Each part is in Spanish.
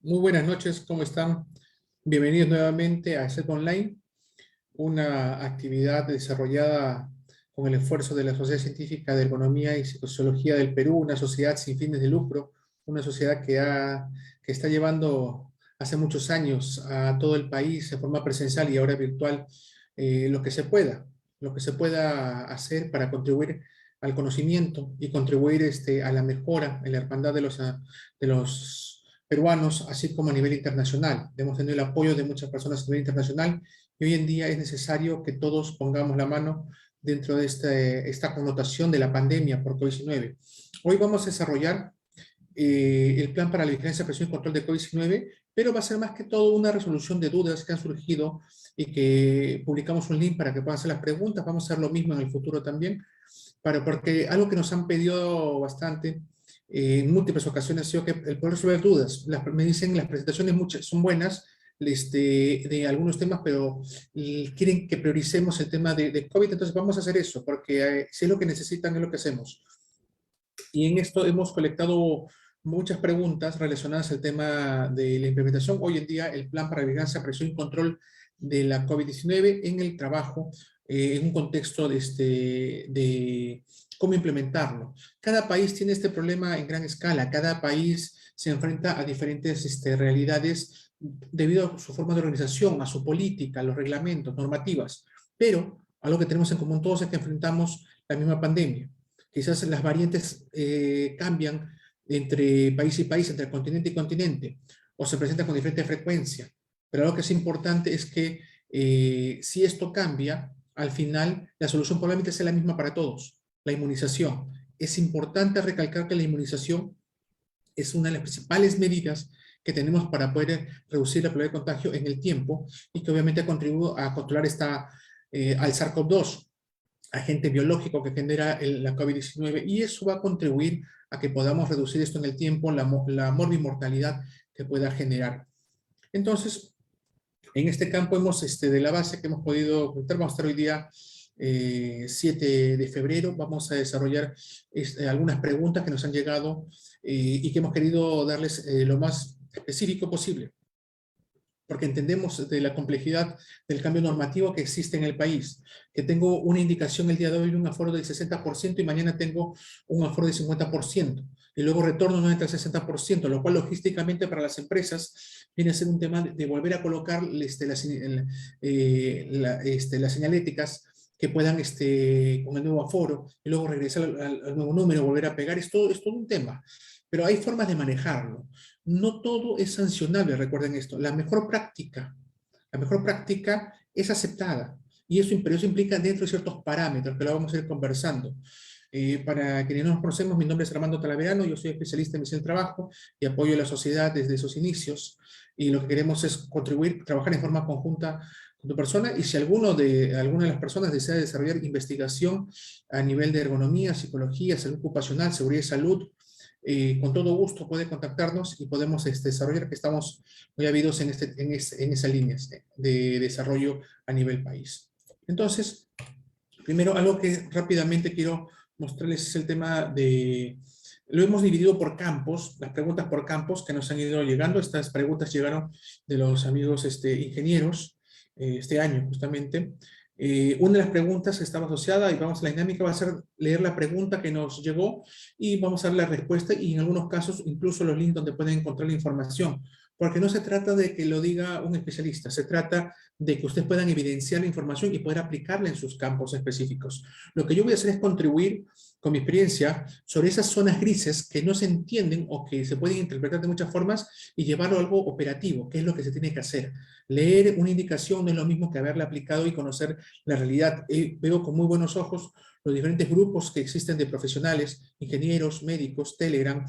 Muy buenas noches, ¿cómo están? Bienvenidos nuevamente a SEP Online, una actividad desarrollada con el esfuerzo de la Sociedad Científica de Ergonomía y Psicosociología del Perú, una sociedad sin fines de lucro, una sociedad que está llevando hace muchos años a todo el país de forma presencial y ahora virtual lo que se pueda hacer para contribuir al conocimiento y contribuir a la mejora en la hermandad de los peruanos, así como a nivel internacional. Hemos tenido el apoyo de muchas personas a nivel internacional y hoy en día es necesario que todos pongamos la mano dentro de esta connotación de la pandemia por COVID-19. Hoy vamos a desarrollar el plan para la vigilancia, prevención y control de COVID-19, pero va a ser más que todo una resolución de dudas que han surgido y que publicamos un link para que puedan hacer las preguntas. Vamos a hacer lo mismo en el futuro también, porque algo que nos han pedido bastante en múltiples ocasiones ha sido que el poder resolver dudas. Me dicen las presentaciones son buenas de algunos temas, pero quieren que prioricemos el tema de COVID, entonces vamos a hacer eso, porque si es lo que necesitan, es lo que hacemos. Y en esto hemos colectado muchas preguntas relacionadas al tema de la implementación. Hoy en día el plan para la vigilancia, prevención y control de la COVID-19 en el trabajo, en un contexto de cómo implementarlo. Cada país tiene este problema en gran escala, cada país se enfrenta a diferentes realidades debido a su forma de organización, a su política, a los reglamentos, normativas, pero algo que tenemos en común todos es que enfrentamos la misma pandemia. Quizás las variantes cambian entre país y país, entre continente y continente, o se presentan con diferente frecuencia, pero lo que es importante es que si esto cambia, al final la solución probablemente sea la misma para todos, la inmunización. Es importante recalcar que la inmunización es una de las principales medidas que tenemos para poder reducir la probabilidad de contagio en el tiempo y que obviamente ha contribuido a controlar al SARS-CoV-2, agente biológico que genera la COVID-19, y eso va a contribuir a que podamos reducir esto en el tiempo, la morbimortalidad que pueda generar. Entonces, en este campo de la base que hemos podido contar, vamos a estar hoy día 7 de febrero, vamos a desarrollar algunas preguntas que nos han llegado y que hemos querido darles lo más específico posible, porque entendemos de la complejidad del cambio normativo que existe en el país, que tengo una indicación el día de hoy de un aforo del 60% y mañana tengo un aforo del 50%, y luego retorno nuevamente al 60%, lo cual logísticamente para las empresas viene a ser un tema de volver a colocar las señaléticas que puedan con el nuevo aforo, y luego regresar al nuevo número, volver a pegar. Es todo un tema, pero hay formas de manejarlo. No todo es sancionable, recuerden esto. La mejor práctica es aceptada, y eso implica dentro de ciertos parámetros que lo vamos a ir conversando. Para quienes no nos conocemos, mi nombre es Armando Talaverano, yo soy especialista en misión de trabajo y apoyo a la sociedad desde sus inicios, y lo que queremos es contribuir, trabajar en forma conjunta con tu persona, y si alguna de las personas desea desarrollar investigación a nivel de ergonomía, psicología, salud ocupacional, seguridad y salud, con todo gusto puede contactarnos y podemos desarrollar, que estamos muy habidos en esas líneas de desarrollo a nivel país. Entonces, primero, algo que rápidamente quiero mostrarles es el tema lo hemos dividido por campos, las preguntas por campos que nos han ido llegando. Estas preguntas llegaron de los amigos ingenieros este año justamente. Una de las preguntas que estaba asociada, y vamos a la dinámica, va a ser leer la pregunta que nos llegó y vamos a dar la respuesta, y en algunos casos incluso los links donde pueden encontrar la información, porque no se trata de que lo diga un especialista, se trata de que ustedes puedan evidenciar la información y poder aplicarla en sus campos específicos. Lo que yo voy a hacer es contribuir con mi experiencia sobre esas zonas grises que no se entienden o que se pueden interpretar de muchas formas, y llevarlo a algo operativo, que es lo que se tiene que hacer. Leer una indicación no es lo mismo que haberla aplicado y conocer la realidad. Veo con muy buenos ojos los diferentes grupos que existen de profesionales, ingenieros, médicos, Telegram,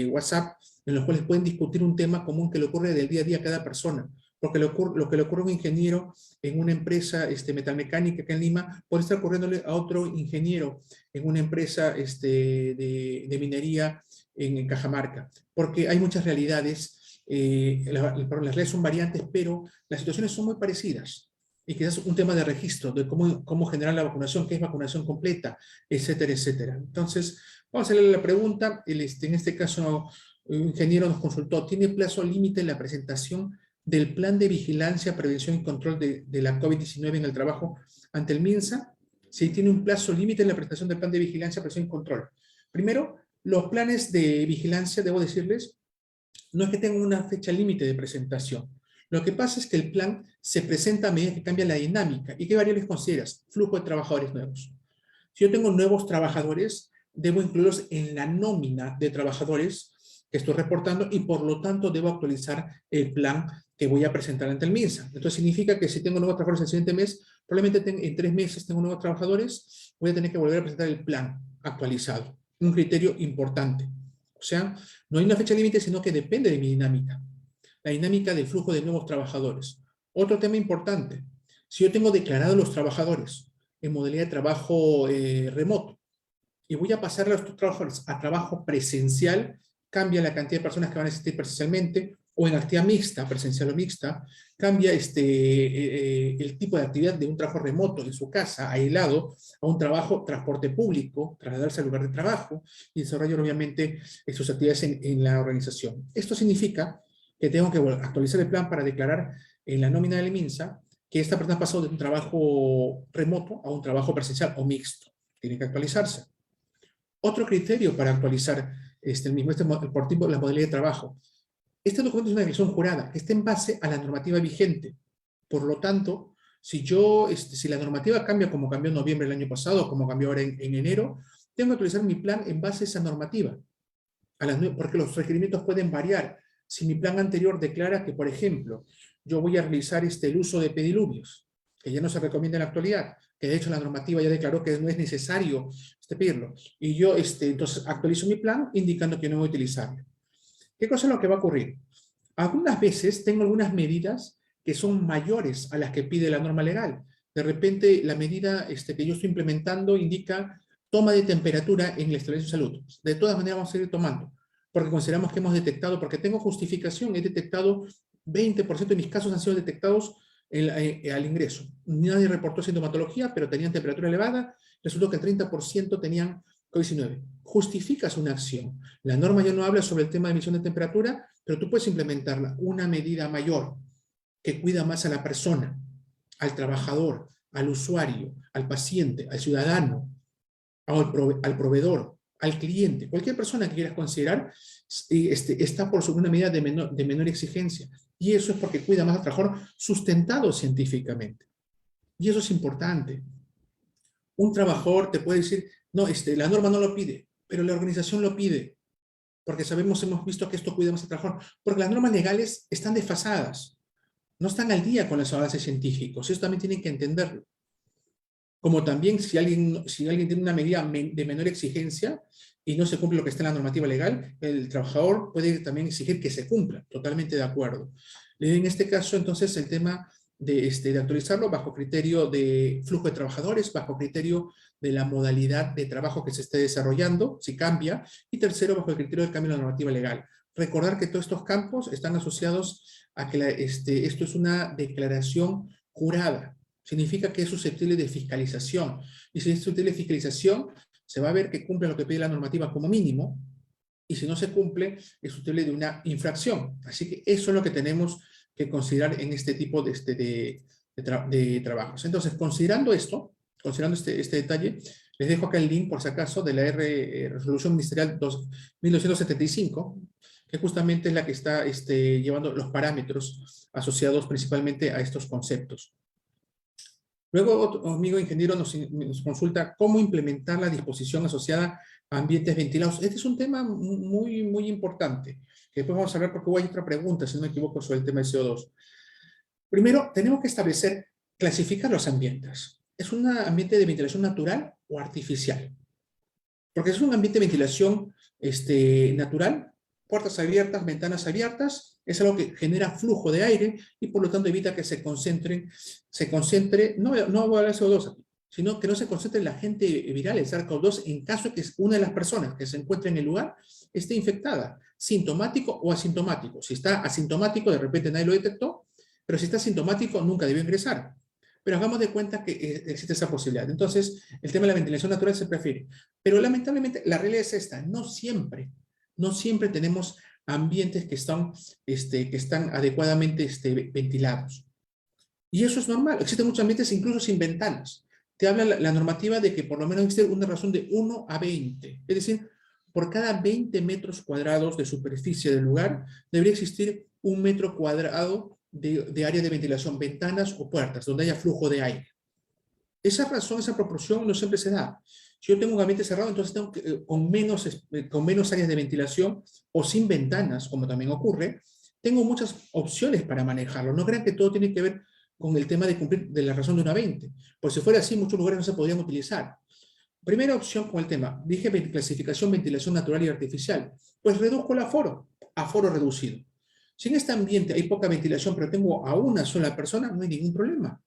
WhatsApp, en los cuales pueden discutir un tema común que le ocurre del día a día a cada persona. Porque lo que le ocurre a un ingeniero en una empresa metalmecánica acá en Lima, puede estar ocurriéndole a otro ingeniero en una empresa de minería en Cajamarca. Porque hay muchas realidades, las realidades son variantes, pero las situaciones son muy parecidas. Y quizás un tema de registro, de cómo generar la vacunación, qué es vacunación completa, etcétera, etcétera. Entonces, vamos a leer la pregunta. En este caso, un ingeniero nos consultó, ¿tiene plazo límite en la presentación del plan de vigilancia, prevención y control de la COVID-19 en el trabajo ante el MINSA? Sí, tiene un plazo límite en la presentación del plan de vigilancia, prevención y control. Primero, los planes de vigilancia, debo decirles, no es que tengan una fecha límite de presentación. Lo que pasa es que el plan se presenta a medida que cambia la dinámica. ¿Y qué variables consideras? Flujo de trabajadores nuevos. Si yo tengo nuevos trabajadores, debo incluirlos en la nómina de trabajadores que estoy reportando y por lo tanto debo actualizar el plan que voy a presentar ante el MINSA. Entonces significa que si tengo nuevos trabajadores el siguiente mes, probablemente en 3 meses tengo nuevos trabajadores, voy a tener que volver a presentar el plan actualizado. Un criterio importante. O sea, no hay una fecha límite, sino que depende de mi dinámica. La dinámica del flujo de nuevos trabajadores. Otro tema importante. Si yo tengo declarados los trabajadores en modalidad de trabajo remoto y voy a pasar a los trabajadores a trabajo presencial, cambia la cantidad de personas que van a asistir presencialmente, o en actividad mixta, presencial o mixta, cambia el tipo de actividad de un trabajo remoto en su casa, aislado, a un trabajo, transporte público, trasladarse al lugar de trabajo y desarrollar obviamente sus actividades en la organización. Esto significa que tengo que actualizar el plan para declarar en la nómina del MINSA que esta persona pasó de un trabajo remoto a un trabajo presencial o mixto. Tiene que actualizarse. Otro criterio para actualizar el mismo, por tipo, la modalidad de trabajo. Este documento es una declaración jurada que está en base a la normativa vigente. Por lo tanto, si la normativa cambia como cambió en noviembre del año pasado, como cambió ahora en enero, tengo que actualizar mi plan en base a esa normativa. Porque los requerimientos pueden variar. Si mi plan anterior declara que, por ejemplo, yo voy a realizar el uso de pediluvios, que ya no se recomienda en la actualidad, que de hecho la normativa ya declaró que no es necesario pedirlo, y yo entonces actualizo mi plan indicando que no voy a utilizarlo. ¿Qué cosa es lo que va a ocurrir? Algunas veces tengo algunas medidas que son mayores a las que pide la norma legal. De repente la medida que yo estoy implementando indica toma de temperatura en el establecimiento de salud. De todas maneras vamos a seguir tomando, porque consideramos que hemos detectado, porque tengo justificación, he detectado 20% de mis casos han sido detectados al ingreso. Nadie reportó sintomatología, pero tenían temperatura elevada, resultó que el 30% tenían COVID-19. Justificas una acción. La norma ya no habla sobre el tema de emisión de temperatura, pero tú puedes implementarla, una medida mayor que cuida más a la persona, al trabajador, al usuario, al paciente, al ciudadano, al proveedor, al cliente, cualquier persona que quieras considerar, está por sobre una medida de menor exigencia. Y eso es porque cuida más al trabajador sustentado científicamente. Y eso es importante. Un trabajador te puede decir, no, la norma no lo pide, pero la organización lo pide, porque hemos visto que esto cuida más al trabajador, porque las normas legales están desfasadas, no están al día con los avances científicos, eso también tienen que entenderlo. Como también si alguien tiene una medida de menor exigencia y no se cumple lo que está en la normativa legal, el trabajador puede también exigir que se cumpla, totalmente de acuerdo. En este caso, entonces, el tema de actualizarlo bajo criterio de flujo de trabajadores, bajo criterio de la modalidad de trabajo que se esté desarrollando, si cambia, y tercero, bajo el criterio del cambio de la normativa legal. Recordar que todos estos campos están asociados a que esto es una declaración jurada. Significa que es susceptible de fiscalización. Y si es susceptible de fiscalización, se va a ver que cumple lo que pide la normativa como mínimo, y si no se cumple, es susceptible de una infracción. Así que eso es lo que tenemos que considerar en este tipo de trabajos. Entonces, considerando este detalle, les dejo acá el link, por si acaso, de la Resolución Ministerial 1275, que justamente es la que está llevando los parámetros asociados principalmente a estos conceptos. Luego, otro amigo ingeniero nos consulta cómo implementar la disposición asociada a ambientes ventilados. Este es un tema muy, muy importante, que después vamos a ver porque hay otra pregunta, si no me equivoco, sobre el tema de CO2. Primero, tenemos que clasificar los ambientes. ¿Es un ambiente de ventilación natural o artificial? Porque es un ambiente de ventilación natural, puertas abiertas, ventanas abiertas, es algo que genera flujo de aire y por lo tanto evita que se concentre, no voy a hablar de CO2 aquí, sino que no se concentre el agente viral, el SARS-CoV-2, en caso de que una de las personas que se encuentre en el lugar esté infectada, sintomático o asintomático. Si está asintomático, de repente nadie lo detectó, pero si está sintomático, nunca debió ingresar. Pero hagamos de cuenta que existe esa posibilidad. Entonces, el tema de la ventilación natural se prefiere. Pero lamentablemente, la realidad es esta, no siempre tenemos ambientes que están adecuadamente ventilados. Y eso es normal. Existen muchos ambientes incluso sin ventanas. Te habla la normativa de que por lo menos existe una razón de 1 a 20. Es decir, por cada 20 metros cuadrados de superficie del lugar, debería existir 1 metro cuadrado de área de ventilación, ventanas o puertas, donde haya flujo de aire. Esa razón, esa proporción no siempre se da. Si yo tengo un ambiente cerrado, entonces tengo que, con menos áreas de ventilación o sin ventanas, como también ocurre, tengo muchas opciones para manejarlo. No crean que todo tiene que ver con el tema de cumplir de la razón de 1 a 20. Pues si fuera así, muchos lugares no se podrían utilizar. Primera opción con el tema, dije clasificación, ventilación natural y artificial. Pues reduzco el aforo reducido. Si en este ambiente hay poca ventilación, pero tengo a una sola persona, no hay ningún problema.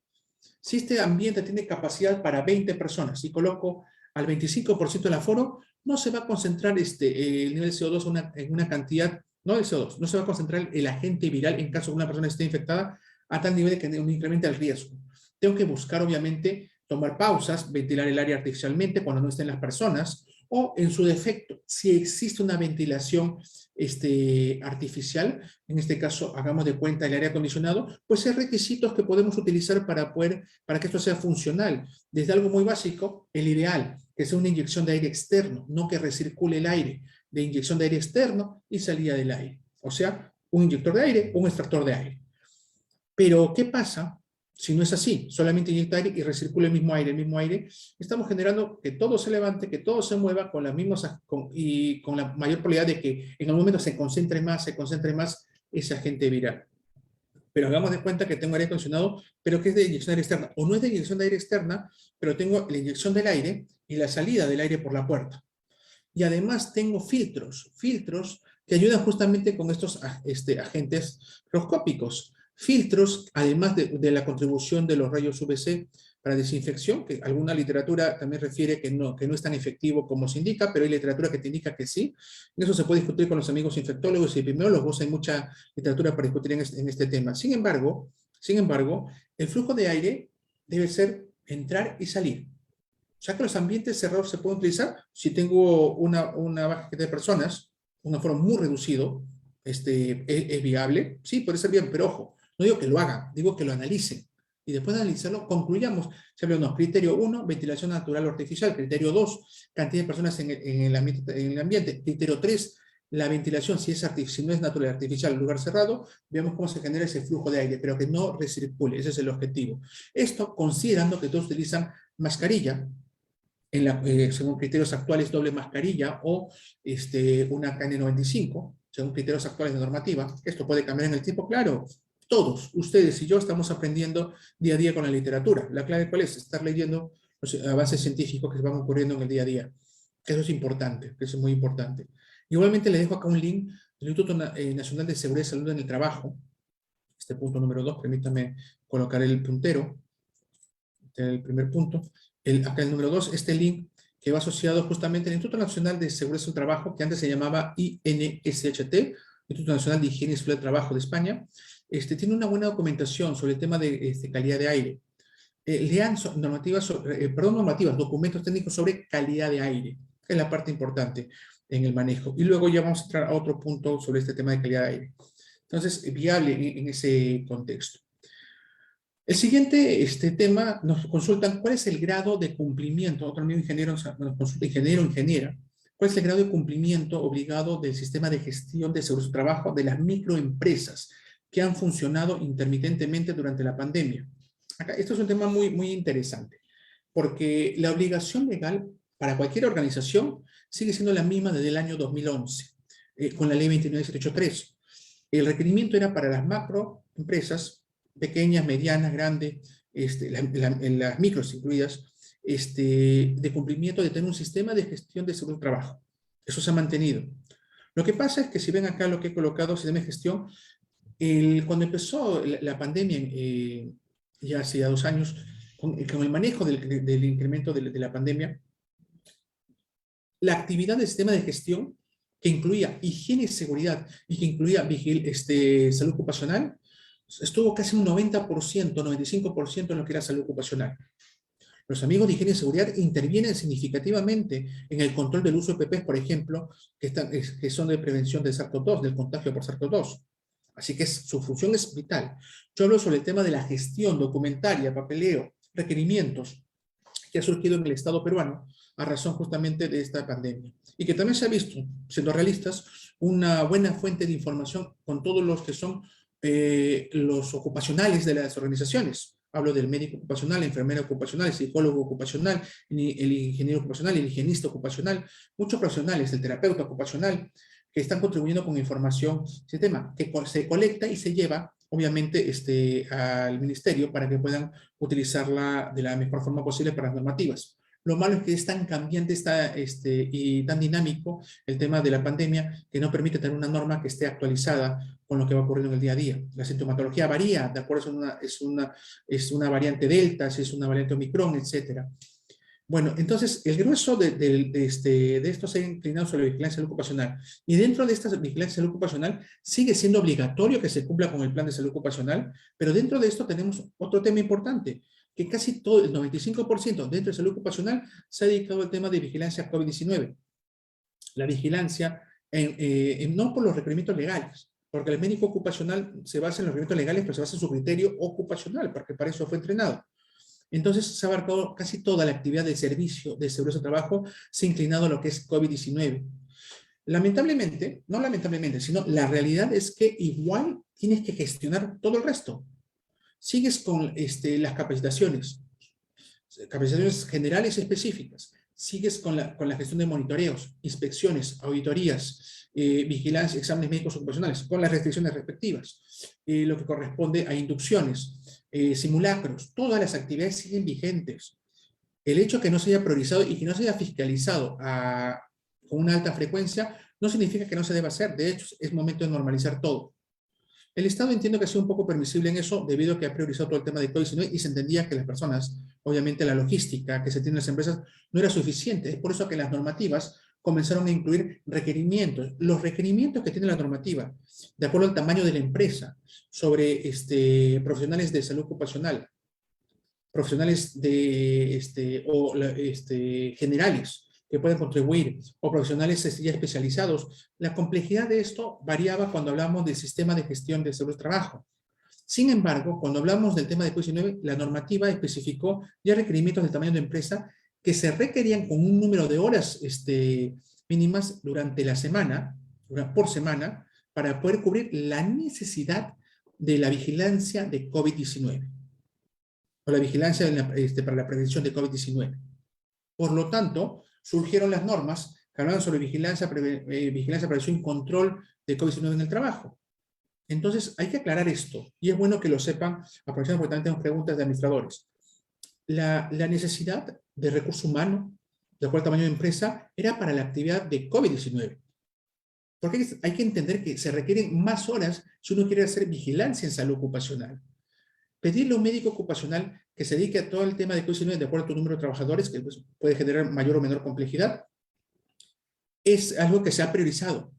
Si este ambiente tiene capacidad para 20 personas y coloco al 25% del aforo, no se va a concentrar el nivel de CO2 en una cantidad, no el CO2, no se va a concentrar el agente viral en caso de una persona esté infectada a tal nivel de que incremente el riesgo. Tengo que buscar, obviamente, tomar pausas, ventilar el área artificialmente cuando no estén las personas, o en su defecto, si existe una ventilación artificial, en este caso hagamos de cuenta el aire acondicionado, pues hay requisitos que podemos utilizar para que esto sea funcional. Desde algo muy básico, el ideal, que sea una inyección de aire externo, no que recircule el aire, de inyección de aire externo y salida del aire. O sea, un inyector de aire o un extractor de aire. Pero, ¿qué pasa si no es así? Solamente inyecta aire y recircula el mismo aire. Estamos generando que todo se levante, que todo se mueva con y con la mayor probabilidad de que en algún momento se concentre más ese agente viral. Pero hagamos de cuenta que tengo aire acondicionado, pero que es de inyección de aire externa. O no es de inyección de aire externa, pero tengo la inyección del aire y la salida del aire por la puerta. Y además tengo filtros que ayudan justamente con estos agentes roscópicos. Filtros, además de la contribución de los rayos UVC para desinfección, que alguna literatura también refiere que no es tan efectivo como se indica, pero hay literatura que te indica que sí. En eso se puede discutir con los amigos infectólogos y epidemiólogos, hay mucha literatura para discutir en este tema. Sin embargo, el flujo de aire debe ser entrar y salir. O sea que los ambientes cerrados se pueden utilizar si tengo una baja cantidad de personas, un aforo muy reducido, es viable, sí, puede ser bien, pero ojo, no digo que lo hagan, digo que lo analicen. Y después de analizarlo, concluyamos. Se habla, no, criterio 1, ventilación natural o artificial. Criterio 2, cantidad de personas en el ambiente. Criterio 3, la ventilación, si no es natural o artificial, lugar cerrado, veamos cómo se genera ese flujo de aire, pero que no recircule, ese es el objetivo. Esto considerando que todos utilizan mascarilla, según criterios actuales, doble mascarilla o una KN95, según criterios actuales de normativa. Esto puede cambiar en el tiempo, claro. Todos, ustedes y yo, estamos aprendiendo día a día con la literatura. ¿La clave cuál es? Estar leyendo los avances científicos que van ocurriendo en el día a día. Eso es importante, eso es muy importante. Igualmente les dejo acá un link del Instituto Nacional de Seguridad y Salud en el Trabajo. Este punto número 2, permítame colocar el puntero. El primer punto. Acá el número 2, este link que va asociado justamente al Instituto Nacional de Seguridad del Trabajo, que antes se llamaba INSHT, Instituto Nacional de Higiene y Seguridad del Trabajo de España. Tiene una buena documentación sobre el tema de calidad de aire. Lean normativas, documentos técnicos sobre calidad de aire, que es la parte importante en el manejo. Y luego ya vamos a entrar a otro punto sobre este tema de calidad de aire. Entonces, viable en ese contexto. El siguiente tema, nos consultan cuál es el grado de cumplimiento, otro amigo ingeniero nos consulta, ingeniero o ingeniera, cuál es el grado de cumplimiento obligado del sistema de gestión de seguros de trabajo de las microempresas que han funcionado intermitentemente durante la pandemia. Acá, esto es un tema muy, muy interesante, porque la obligación legal para cualquier organización sigue siendo la misma desde el año 2011, con la ley 29783. El requerimiento era para las macroempresas, pequeñas, medianas, grandes, las micros incluidas, de cumplimiento de tener un sistema de gestión de seguridad del trabajo. Eso se ha mantenido. Lo que pasa es que si ven acá lo que he colocado, sistema de gestión, cuando empezó la pandemia, ya hace 2 años, con el manejo del incremento de la pandemia, la actividad del sistema de gestión, que incluía higiene y seguridad, y que incluía salud ocupacional, estuvo casi un 90%, 95% en lo que era salud ocupacional. Los amigos de higiene y seguridad intervienen significativamente en el control del uso de EPPs, por ejemplo, que son de prevención del SARS-CoV-2, del contagio por SARS-CoV-2. Así que su función es vital. Yo hablo sobre el tema de la gestión documentaria, papeleo, requerimientos, que ha surgido en el Estado peruano a razón justamente de esta pandemia. Y que también se ha visto, siendo realistas, una buena fuente de información con todos los que son los ocupacionales de las organizaciones. Hablo del médico ocupacional, el enfermero ocupacional, el psicólogo ocupacional, el ingeniero ocupacional, el higienista ocupacional, muchos profesionales, el terapeuta ocupacional, que están contribuyendo con información, ese tema, que se colecta y se lleva, obviamente, al ministerio para que puedan utilizarla de la mejor forma posible para las normativas. Lo malo es que es tan cambiante y tan dinámico el tema de la pandemia que no permite tener una norma que esté actualizada con lo que va ocurriendo en el día a día. La sintomatología varía, de acuerdo, es una variante Delta, si es una variante Omicron, etcétera. Bueno, entonces el grueso de esto se ha inclinado sobre la vigilancia salud ocupacional. Y dentro de esta vigilancia salud ocupacional sigue siendo obligatorio que se cumpla con el plan de salud ocupacional, pero dentro de esto tenemos otro tema importante, que casi todo, el 95% dentro de salud ocupacional se ha dedicado al tema de vigilancia COVID-19. La vigilancia, no por los requerimientos legales, porque el médico ocupacional se basa en los requerimientos legales, pero se basa en su criterio ocupacional, porque para eso fue entrenado. Entonces se ha abarcado casi toda la actividad de servicio de seguridad de trabajo, se ha inclinado a lo que es COVID-19. Lamentablemente, no lamentablemente, sino la realidad es que igual tienes que gestionar todo el resto. Sigues con las capacitaciones generales y específicas. Sigues con la gestión de monitoreos, inspecciones, auditorías, vigilancia, exámenes médicos ocupacionales, con las restricciones respectivas, lo que corresponde a inducciones, simulacros, todas las actividades siguen vigentes. El hecho de que no se haya priorizado y que no se haya fiscalizado con una alta frecuencia no significa que no se deba hacer. De hecho, es momento de normalizar todo. El Estado entiendo que ha sido un poco permisible en eso debido a que ha priorizado todo el tema de COVID-19 y se entendía que las personas, obviamente la logística que se tiene en las empresas no era suficiente. Es por eso que las normativas comenzaron a incluir requerimientos. Los requerimientos que tiene la normativa, de acuerdo al tamaño de la empresa, sobre profesionales de salud ocupacional, profesionales generales que pueden contribuir, o profesionales ya especializados. La complejidad de esto variaba cuando hablamos del sistema de gestión de salud del trabajo. Sin embargo, cuando hablamos del tema de COVID-19, la normativa especificó ya requerimientos del tamaño de empresa que se requerían con un número de horas mínimas durante la semana, por semana, para poder cubrir la necesidad de la vigilancia de COVID-19 o la vigilancia para la prevención de COVID-19. Por lo tanto, surgieron las normas que hablaban sobre vigilancia, prevención y control de COVID-19 en el trabajo. Entonces, hay que aclarar esto, y es bueno que lo sepan, aprovechando porque también tenemos preguntas de administradores. La necesidad de recurso humano, de acuerdo al tamaño de empresa, era para la actividad de COVID-19. Porque hay que entender que se requieren más horas si uno quiere hacer vigilancia en salud ocupacional. Pedirle a un médico ocupacional que se dedique a todo el tema de COVID-19 de acuerdo a tu número de trabajadores, que pues, puede generar mayor o menor complejidad, es algo que se ha priorizado.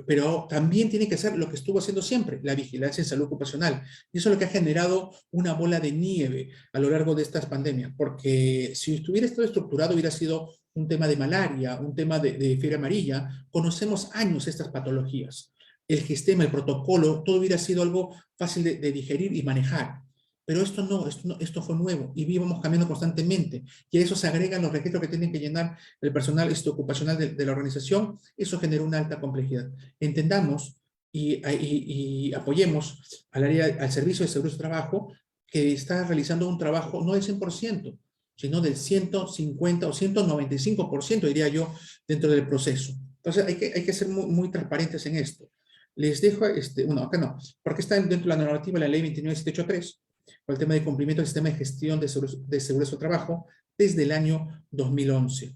Pero también tiene que ser lo que estuvo haciendo siempre, la vigilancia en salud ocupacional. Y eso es lo que ha generado una bola de nieve a lo largo de estas pandemias, porque si estuviera esto estructurado hubiera sido un tema de malaria, un tema de fiebre amarilla. Conocemos años estas patologías. El sistema, el protocolo, todo hubiera sido algo fácil de digerir y manejar. Pero esto no, esto fue nuevo y íbamos cambiando constantemente. Y a eso se agregan los requisitos que tienen que llenar el personal ocupacional de la organización. Eso genera una alta complejidad. Entendamos y apoyemos al servicio de seguridad de trabajo que está realizando un trabajo no del 100%, sino del 150 o 195%, diría yo, dentro del proceso. Entonces hay que ser muy, muy transparentes en esto. Les dejo, bueno, acá no, porque está dentro de la normativa de la ley 29783, con el tema de cumplimiento del sistema de gestión de seguridad de trabajo desde el año 2011.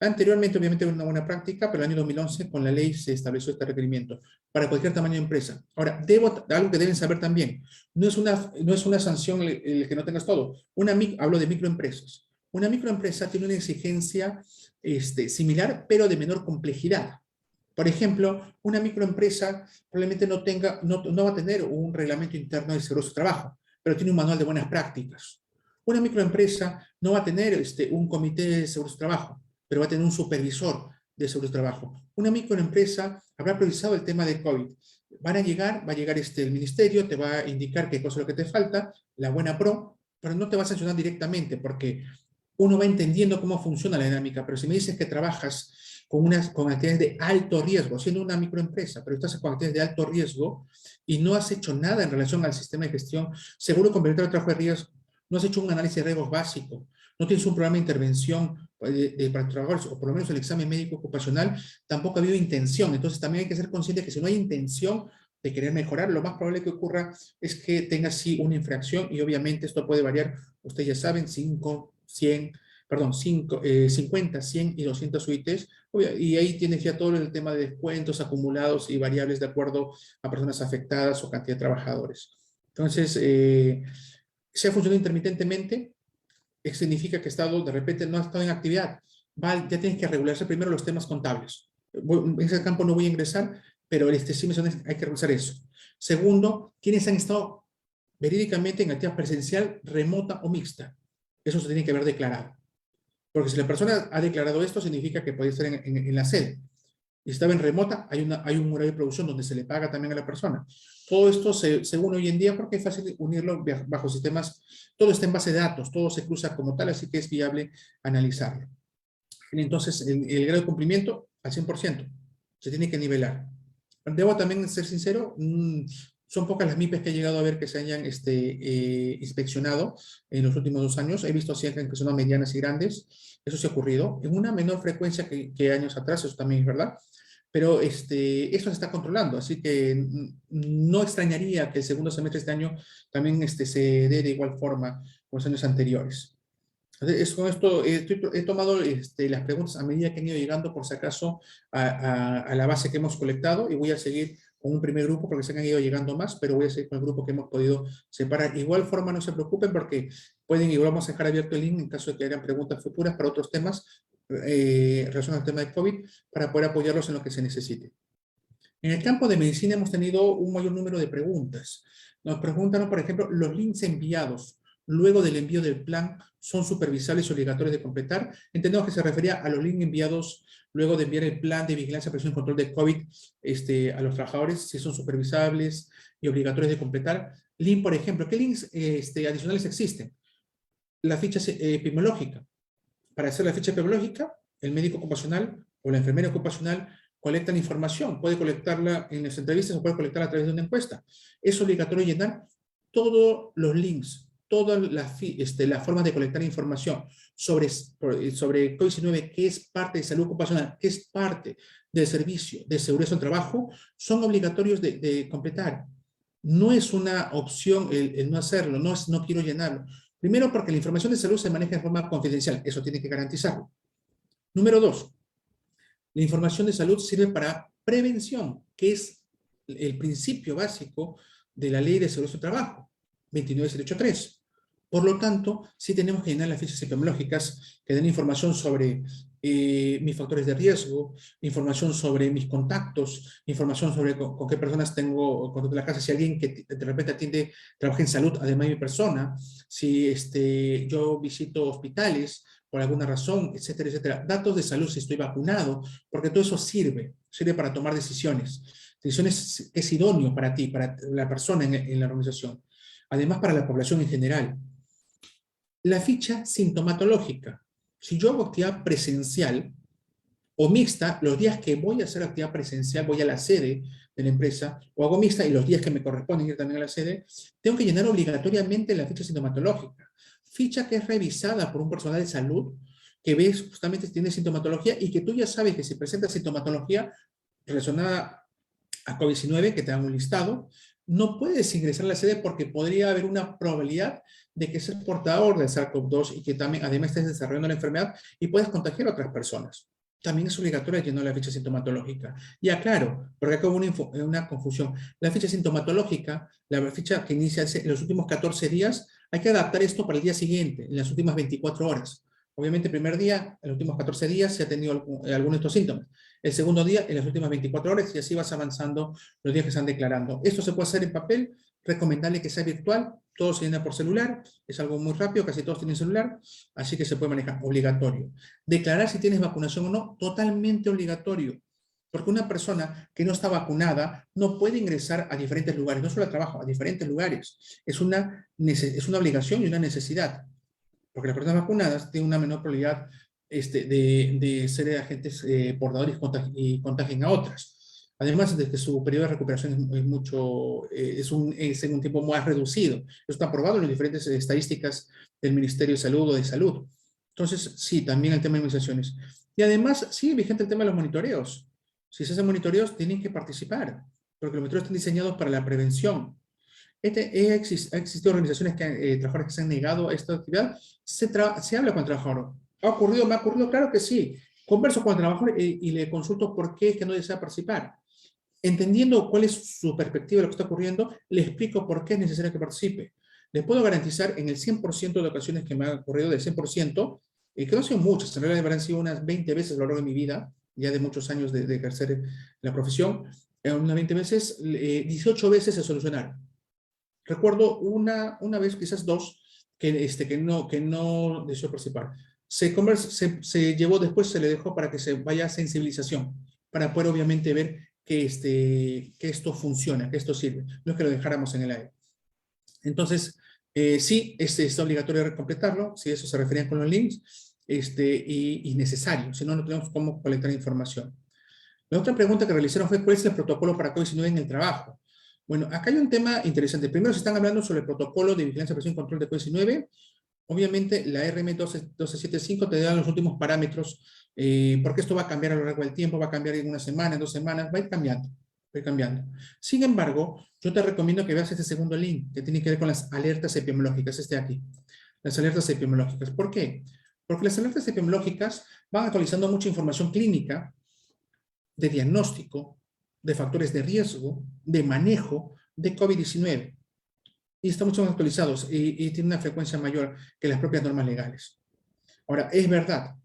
Anteriormente, obviamente, era una buena práctica, pero en el año 2011 con la ley se estableció este requerimiento para cualquier tamaño de empresa. Ahora, algo que deben saber también, no es una sanción el que no tengas todo. Hablo de microempresas. Una microempresa tiene una exigencia similar, pero de menor complejidad. Por ejemplo, una microempresa probablemente no va a tener un reglamento interno de seguridad de trabajo, pero tiene un manual de buenas prácticas. Una microempresa no va a tener un comité de seguros de trabajo, pero va a tener un supervisor de seguros de trabajo. Una microempresa habrá priorizado el tema de COVID. Va a llegar el ministerio, te va a indicar qué cosa es lo que te falta, la buena pro, pero no te va a sancionar directamente porque uno va entendiendo cómo funciona la dinámica. Pero si me dices que trabajas con actividades de alto riesgo, siendo una microempresa, pero estás con actividades de alto riesgo y no has hecho nada en relación al sistema de gestión, seguro complementario de trabajo de riesgo, no has hecho un análisis de riesgos básico, no tienes un programa de intervención para trabajadores, o por lo menos el examen médico ocupacional, tampoco ha habido intención. Entonces también hay que ser consciente que si no hay intención de querer mejorar, lo más probable que ocurra es que tengas sí una infracción, y obviamente esto puede variar, ustedes ya saben, 50, 100 y 200 UITs, y ahí tienes ya todo el tema de descuentos acumulados y variables de acuerdo a personas afectadas o cantidad de trabajadores. Entonces, si ha funcionado intermitentemente, significa que Estado de repente no ha estado en actividad. Ya tienes que regularse primero los temas contables. En ese campo no voy a ingresar, pero sí hay que revisar eso. Segundo, ¿quiénes han estado verídicamente en actividad presencial, remota o mixta? Eso se tiene que haber declarado. Porque si la persona ha declarado esto, significa que puede estar en la sede. Y estaba en remota, hay un horario de producción donde se le paga también a la persona. Todo esto se une hoy en día porque es fácil unirlo bajo sistemas, todo está en base de datos, todo se cruza como tal, así que es viable analizarlo. Entonces, el grado de cumplimiento al 100%, se tiene que nivelar. Debo también ser sincero, son pocas las MIPES que he llegado a ver que se hayan inspeccionado en los últimos 2 años. He visto así que son medianas y grandes. Eso se ha ocurrido en una menor frecuencia que años atrás, eso también es verdad. Pero eso se está controlando, así que no extrañaría que el segundo semestre de este año también se dé de igual forma con los años anteriores. Entonces, con esto he tomado las preguntas a medida que han ido llegando, por si acaso, a la base que hemos colectado, y voy a seguir con un primer grupo porque se han ido llegando más, pero voy a seguir con el grupo que hemos podido separar. Igual forma, no se preocupen porque pueden, y vamos a dejar abierto el link en caso de que hayan preguntas futuras para otros temas relacionados al tema de COVID, para poder apoyarlos en lo que se necesite. En el campo de medicina hemos tenido un mayor número de preguntas. Nos preguntan, por ejemplo, los links enviados luego del envío del plan son supervisables y obligatorios de completar. Entendemos que se refería a los links enviados luego de enviar el plan de vigilancia, prevención y control de COVID a los trabajadores, si son supervisables y obligatorios de completar. Link, por ejemplo, ¿qué links adicionales existen? La ficha epidemiológica. Para hacer la ficha epidemiológica, el médico ocupacional o la enfermera ocupacional colectan información, puede colectarla en las entrevistas o puede colectarla a través de una encuesta. Es obligatorio llenar todos los links, todas las formas de colectar información sobre COVID-19, que es parte de salud ocupacional, que es parte del servicio de seguridad del trabajo, son obligatorios de completar. No es una opción el no hacerlo, no quiero llenarlo. Primero, porque la información de salud se maneja de forma confidencial, eso tiene que garantizarlo. Número 2, la información de salud sirve para prevención, que es el principio básico de la Ley de Seguridad del Trabajo, 29.783. Por lo tanto, sí tenemos que llenar las fichas epidemiológicas que den información sobre mis factores de riesgo, información sobre mis contactos, información sobre con qué personas tengo contacto en la casa, si alguien que de repente trabaja en salud, además de mi persona, si yo visito hospitales por alguna razón, etcétera, etcétera. Datos de salud, si estoy vacunado, porque todo eso sirve para tomar decisiones que es idóneo para ti, para la persona en la organización. Además, para la población en general. La ficha sintomatológica. Si yo hago actividad presencial o mixta, los días que voy a hacer actividad presencial, voy a la sede de la empresa, o hago mixta y los días que me corresponden ir también a la sede, tengo que llenar obligatoriamente la ficha sintomatológica. Ficha que es revisada por un personal de salud, que ves justamente si tiene sintomatología y que tú ya sabes que si presenta sintomatología relacionada a COVID-19, que te dan un listado, no puedes ingresar a la sede porque podría haber una probabilidad de que seas portador del SARS-CoV-2 y que también además estés desarrollando la enfermedad y puedes contagiar a otras personas. También es obligatorio llenar la ficha sintomatológica. Y aclaro, porque acá hubo una confusión. La ficha sintomatológica, la ficha que inicia en los últimos 14 días, hay que adaptar esto para el día siguiente, en las últimas 24 horas. Obviamente el primer día, en los últimos 14 días, se ha tenido alguno de estos síntomas. El segundo día, en las últimas 24 horas, y así vas avanzando los días que están declarando. Esto se puede hacer en papel, recomendable que sea virtual, todo se llena por celular, es algo muy rápido, casi todos tienen celular, así que se puede manejar, obligatorio. Declarar si tienes vacunación o no, totalmente obligatorio, porque una persona que no está vacunada no puede ingresar a diferentes lugares, no solo al trabajo, a diferentes lugares. Es una obligación y una necesidad, porque las personas vacunadas tienen una menor probabilidad de ser agentes portadores y contagien a otras. Además de que su periodo de recuperación es en un tiempo más reducido. Eso está probado en las diferentes estadísticas del Ministerio de Salud o de Salud. Entonces, sí, también el tema de inmunizaciones. Y además, sigue vigente el tema de los monitoreos. Si se hacen monitoreos, tienen que participar, porque los monitoreos están diseñados para la prevención. Ha existido organizaciones, trabajadores que se han negado a esta actividad. Se habla con el trabajador. ¿Ha ocurrido? ¿Me ha ocurrido? Claro que sí. Converso con el trabajador y le consulto por qué es que no desea participar. Entendiendo cuál es su perspectiva de lo que está ocurriendo, le explico por qué es necesario que participe. Les puedo garantizar en el 100% de ocasiones que me ha ocurrido, del 100%, que no han sido muchas, en realidad habrán sido unas 20 veces a lo largo de mi vida, ya de muchos años de ejercer la profesión, unas 20 veces, 18 veces se solucionaron. Recuerdo una vez, quizás dos, que no deseó participar. Se llevó después, se le dejó para que se vaya a sensibilización, para poder obviamente ver que esto funciona, que esto sirve. No es que lo dejáramos en el aire. Entonces, sí, es obligatorio completarlo, si eso se refería con los links, y necesario, si no, no tenemos cómo colectar información. La otra pregunta que realizaron fue, ¿cuál es el protocolo para COVID-19 en el trabajo? Bueno, acá hay un tema interesante. Primero se están hablando sobre el protocolo de vigilancia, prevención y control de COVID-19. Obviamente, la RM 1275 te da los últimos parámetros, porque esto va a cambiar a lo largo del tiempo, va a cambiar en una semana, en 2 semanas, va a ir cambiando, va a ir cambiando. Sin embargo, yo te recomiendo que veas este segundo link, que tiene que ver con las alertas epidemiológicas, este de aquí. Las alertas epidemiológicas. ¿Por qué? Porque las alertas epidemiológicas van actualizando mucha información clínica, de diagnóstico, de factores de riesgo, de manejo de COVID-19. Y están mucho más actualizados y tienen una frecuencia mayor que las propias normas legales. Ahora, es verdad,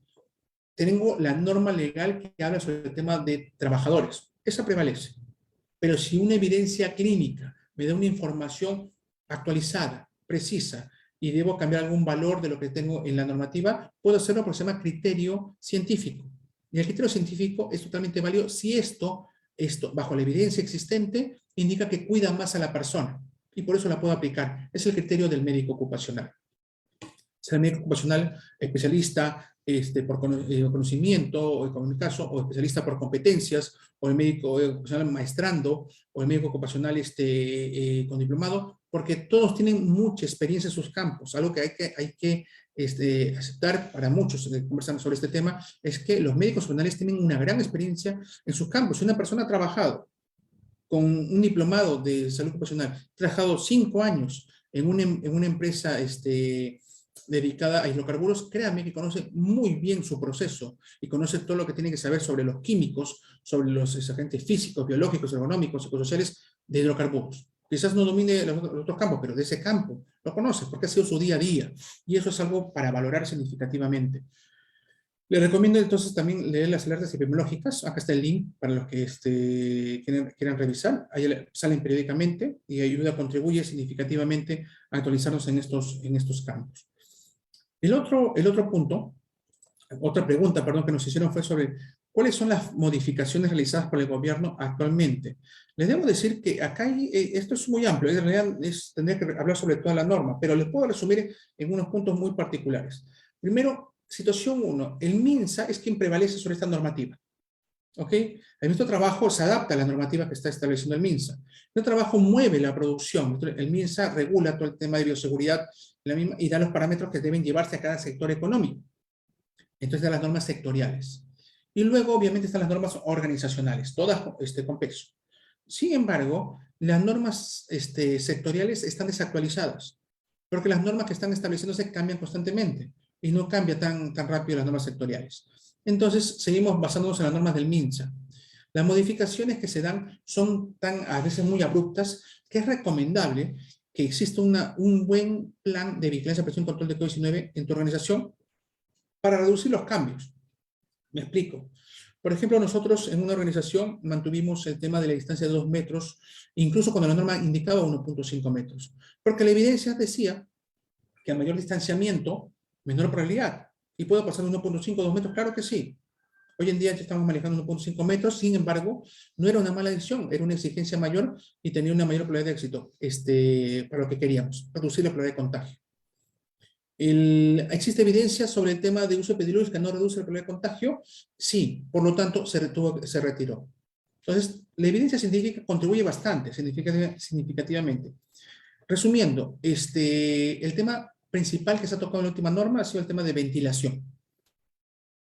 tengo la norma legal que habla sobre el tema de trabajadores. Esa prevalece. Pero si una evidencia clínica me da una información actualizada, precisa, y debo cambiar algún valor de lo que tengo en la normativa, puedo hacerlo porque se llama criterio científico. Y el criterio científico es totalmente válido si esto, bajo la evidencia existente, indica que cuida más a la persona. Y por eso la puedo aplicar. Es el criterio del médico ocupacional. Será médico ocupacional especialista por conocimiento, o en mi caso, o especialista por competencias, o el médico ocupacional maestrando, o el médico ocupacional con diplomado, porque todos tienen mucha experiencia en sus campos. Algo que hay que aceptar para muchos conversando sobre este tema, es que los médicos ocupacionales tienen una gran experiencia en sus campos. Si una persona ha trabajado con un diplomado de salud ocupacional, ha trabajado 5 años en una empresa dedicada a hidrocarburos, créame que conoce muy bien su proceso y conoce todo lo que tiene que saber sobre los químicos, sobre los agentes físicos, biológicos, ergonómicos, psicosociales de hidrocarburos. Quizás no domine los otros campos, pero de ese campo lo conoce porque ha sido su día a día y eso es algo para valorar significativamente. Les recomiendo entonces también leer las alertas epidemiológicas. Acá está el link para los que quieran revisar. Ahí salen periódicamente y ayuda, contribuye significativamente a actualizarnos en estos campos. El otro punto, otra pregunta, perdón, que nos hicieron fue sobre cuáles son las modificaciones realizadas por el gobierno actualmente. Les debo decir que acá esto es muy amplio, en realidad tendría que hablar sobre toda la norma, pero les puedo resumir en unos puntos muy particulares. Primero, situación 1, el MINSA es quien prevalece sobre esta normativa. ¿Ok? El ministro de Trabajo se adapta a la normativa que está estableciendo el MINSA. El ministro de Trabajo mueve la producción. El MINSA regula todo el tema de bioseguridad y da los parámetros que deben llevarse a cada sector económico. Entonces da las normas sectoriales. Y luego, obviamente, están las normas organizacionales, todas con peso. Sin embargo, las normas sectoriales están desactualizadas, porque las normas que están estableciéndose cambian constantemente y no cambia tan rápido las normas sectoriales. Entonces, seguimos basándonos en las normas del MINSA. Las modificaciones que se dan son a veces muy abruptas, que es recomendable que exista un buen plan de vigilancia, prevención y control de COVID-19 en tu organización para reducir los cambios. Me explico. Por ejemplo, nosotros en una organización mantuvimos el tema de la distancia de 2 metros, incluso cuando la norma indicaba 1.5 metros, porque la evidencia decía que a mayor distanciamiento, menor probabilidad. ¿Y puedo pasar de 1.5 a 2 metros? Claro que sí. Hoy en día ya estamos manejando 1.5 metros, sin embargo, no era una mala decisión, era una exigencia mayor y tenía una mayor probabilidad de éxito para lo que queríamos, reducir la probabilidad de contagio. ¿Existe evidencia sobre el tema de uso de epidurales que no reduce la probabilidad de contagio? Sí, por lo tanto se retiró. Entonces, la evidencia científica contribuye bastante, significativamente. Resumiendo, el tema principal que se ha tocado en la última norma ha sido el tema de ventilación.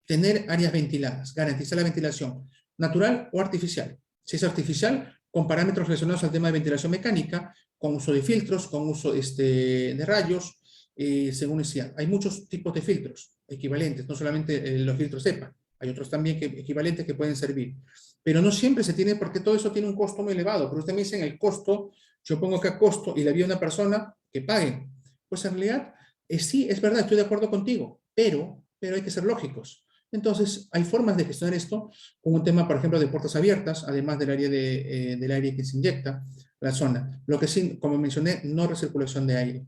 Tener áreas ventiladas, garantizar la ventilación natural o artificial. Si es artificial, con parámetros relacionados al tema de ventilación mecánica, con uso de filtros, con uso de rayos, según necesidad. Hay muchos tipos de filtros equivalentes, no solamente los filtros EPA, hay otros también equivalentes que pueden servir. Pero no siempre se tiene, porque todo eso tiene un costo muy elevado. Pero usted me dice el costo, yo pongo acá costo y le envío a una persona que pague. Pues en realidad, sí, es verdad, estoy de acuerdo contigo, pero hay que ser lógicos. Entonces, hay formas de gestionar esto con un tema, por ejemplo, de puertas abiertas, además del área del aire que se inyecta, la zona. Lo que sí, como mencioné, no recirculación de aire.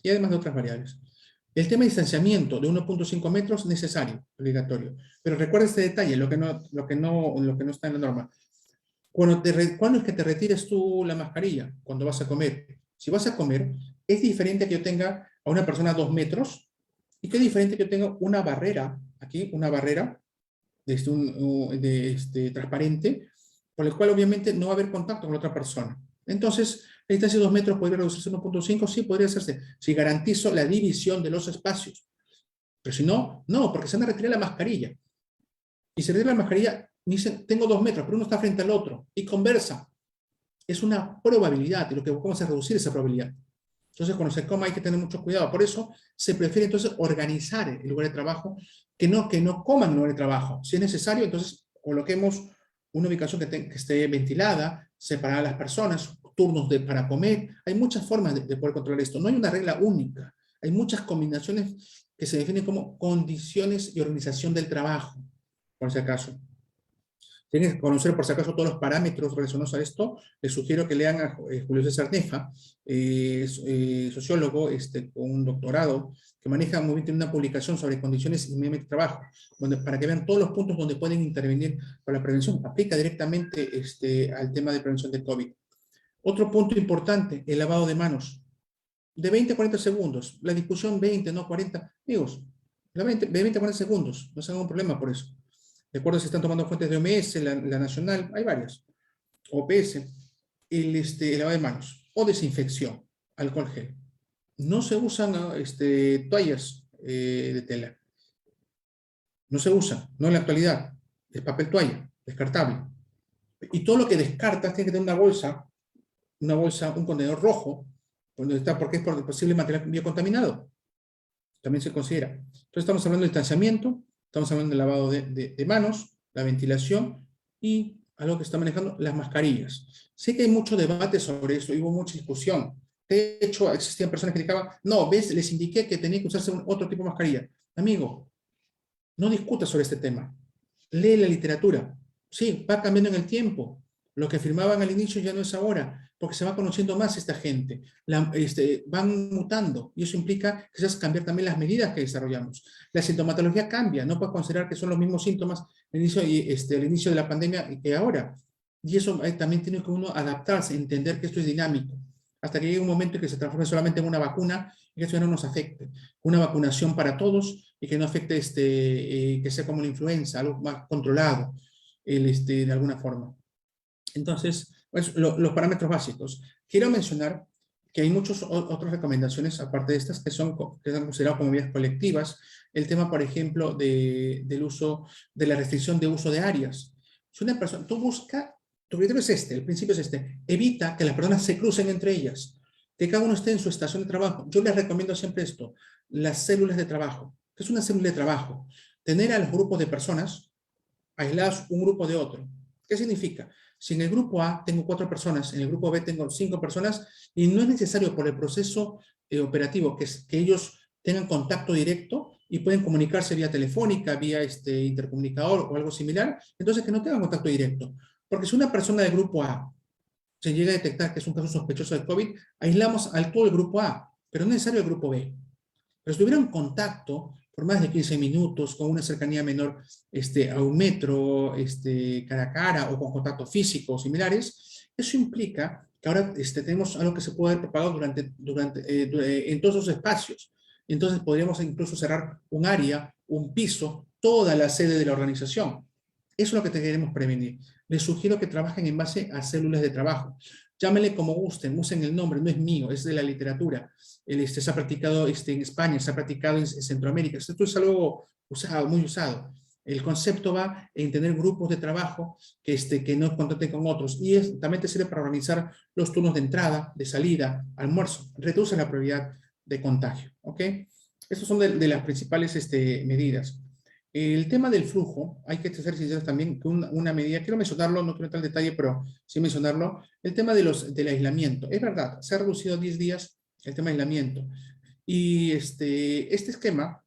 Y además de otras variables. El tema de distanciamiento de 1.5 metros, necesario, obligatorio. Pero recuerda este detalle, lo que no está en la norma. ¿Cuándo es que te retires tú la mascarilla? Cuando vas a comer. Si vas a comer, es diferente que yo tenga a una persona a 2 metros y que es diferente que yo tenga una barrera, aquí, una barrera transparente, por el cual obviamente no va a haber contacto con la otra persona. Entonces, la distancia de 2 metros podría reducirse a 1.5, sí, podría hacerse, si garantizo la división de los espacios. Pero si no, no, porque se van a retirar la mascarilla. Y se retira la mascarilla, dicen, tengo 2 metros, pero uno está frente al otro, y conversa. Es una probabilidad, y lo que buscamos es reducir esa probabilidad. Entonces, cuando se coma hay que tener mucho cuidado. Por eso, se prefiere entonces organizar el lugar de trabajo, que no coman en el lugar de trabajo. Si es necesario, entonces coloquemos una ubicación que esté ventilada, separar a las personas, turnos para comer. Hay muchas formas de poder controlar esto. No hay una regla única. Hay muchas combinaciones que se definen como condiciones y organización del trabajo, por si acaso. Tienen que conocer, por si acaso, todos los parámetros relacionados a esto. Les sugiero que lean a Julio César Nefa, sociólogo con un doctorado, que maneja muy bien, tiene una publicación sobre condiciones y medio de trabajo, para que vean todos los puntos donde pueden intervenir para la prevención. Aplica directamente al tema de prevención del COVID. Otro punto importante, el lavado de manos. De 20 a 40 segundos. La discusión 20, no 40. Amigos, de 20 a 40 segundos. No se haga un problema por eso. De acuerdo si están tomando fuentes de OMS, la nacional, hay varias. OPS, el lavado de manos. O desinfección, alcohol gel. No se usan toallas de tela. No se usan, no en la actualidad. Es papel toalla, descartable. Y todo lo que descartas tiene que tener una bolsa, un contenedor rojo, donde está, porque es por el posible material biocontaminado. También se considera. Entonces estamos hablando de distanciamiento, estamos hablando del lavado de manos, la ventilación y algo que está manejando, las mascarillas. Sé que hay mucho debate sobre eso y hubo mucha discusión. De hecho, existían personas que indicaban, no, ves, les indiqué que tenía que usarse otro tipo de mascarilla. Amigo, no discutas sobre este tema. Lee la literatura. Sí, va cambiando en el tiempo. Lo que afirmaban al inicio ya no es ahora, porque se va conociendo más esta gente. Van mutando, y eso implica quizás cambiar también las medidas que desarrollamos. La sintomatología cambia, no puedes considerar que son los mismos síntomas al inicio de la pandemia que ahora. Y eso también tiene que uno adaptarse, entender que esto es dinámico, hasta que llegue un momento en que se transforme solamente en una vacuna y que eso ya no nos afecte. Una vacunación para todos y que no afecte, que sea como la influenza, algo más controlado, de alguna forma. Entonces, pues, los parámetros básicos. Quiero mencionar que hay muchas otras recomendaciones, aparte de estas, que son consideradas como medidas colectivas. El tema, por ejemplo, de la restricción de uso de áreas. Si una persona, tu criterio es el principio es evita que las personas se crucen entre ellas, que cada uno esté en su estación de trabajo. Yo les recomiendo siempre esto, las células de trabajo. ¿Qué es una célula de trabajo? Tener a los grupos de personas aislados un grupo de otro. ¿Qué significa? Si en el grupo A tengo 4 personas, en el grupo B tengo 5 personas, y no es necesario por el proceso operativo que ellos tengan contacto directo, y pueden comunicarse vía telefónica, vía intercomunicador o algo similar, entonces que no tengan contacto directo. Porque si una persona del grupo A se llega a detectar que es un caso sospechoso de COVID, aislamos al todo el grupo A, pero no es necesario el grupo B. Pero si tuvieron contacto por más de 15 minutos, con una cercanía menor a 1 metro, cara a cara, o con contactos físicos similares, eso implica que ahora tenemos algo que se puede haber propagado en todos esos espacios. Entonces podríamos incluso cerrar un área, un piso, toda la sede de la organización. Eso es lo que queremos prevenir. Les sugiero que trabajen en base a células de trabajo. Llámenle como gusten, usen el nombre, no es mío, es de la literatura. Se ha practicado en España, se ha practicado en Centroamérica. Esto es algo usado, muy usado. El concepto va en tener grupos de trabajo que no contacten con otros, y también te sirve para organizar los turnos de entrada, de salida, almuerzo. Reduce la probabilidad de contagio. ¿Ok? Estas son de las principales medidas. El tema del flujo, hay que ser sinceros también que una medida, quiero mencionarlo, no quiero entrar en detalle, pero sí mencionarlo, el tema del aislamiento. Es verdad, se ha reducido 10 días el tema de aislamiento. Y este esquema,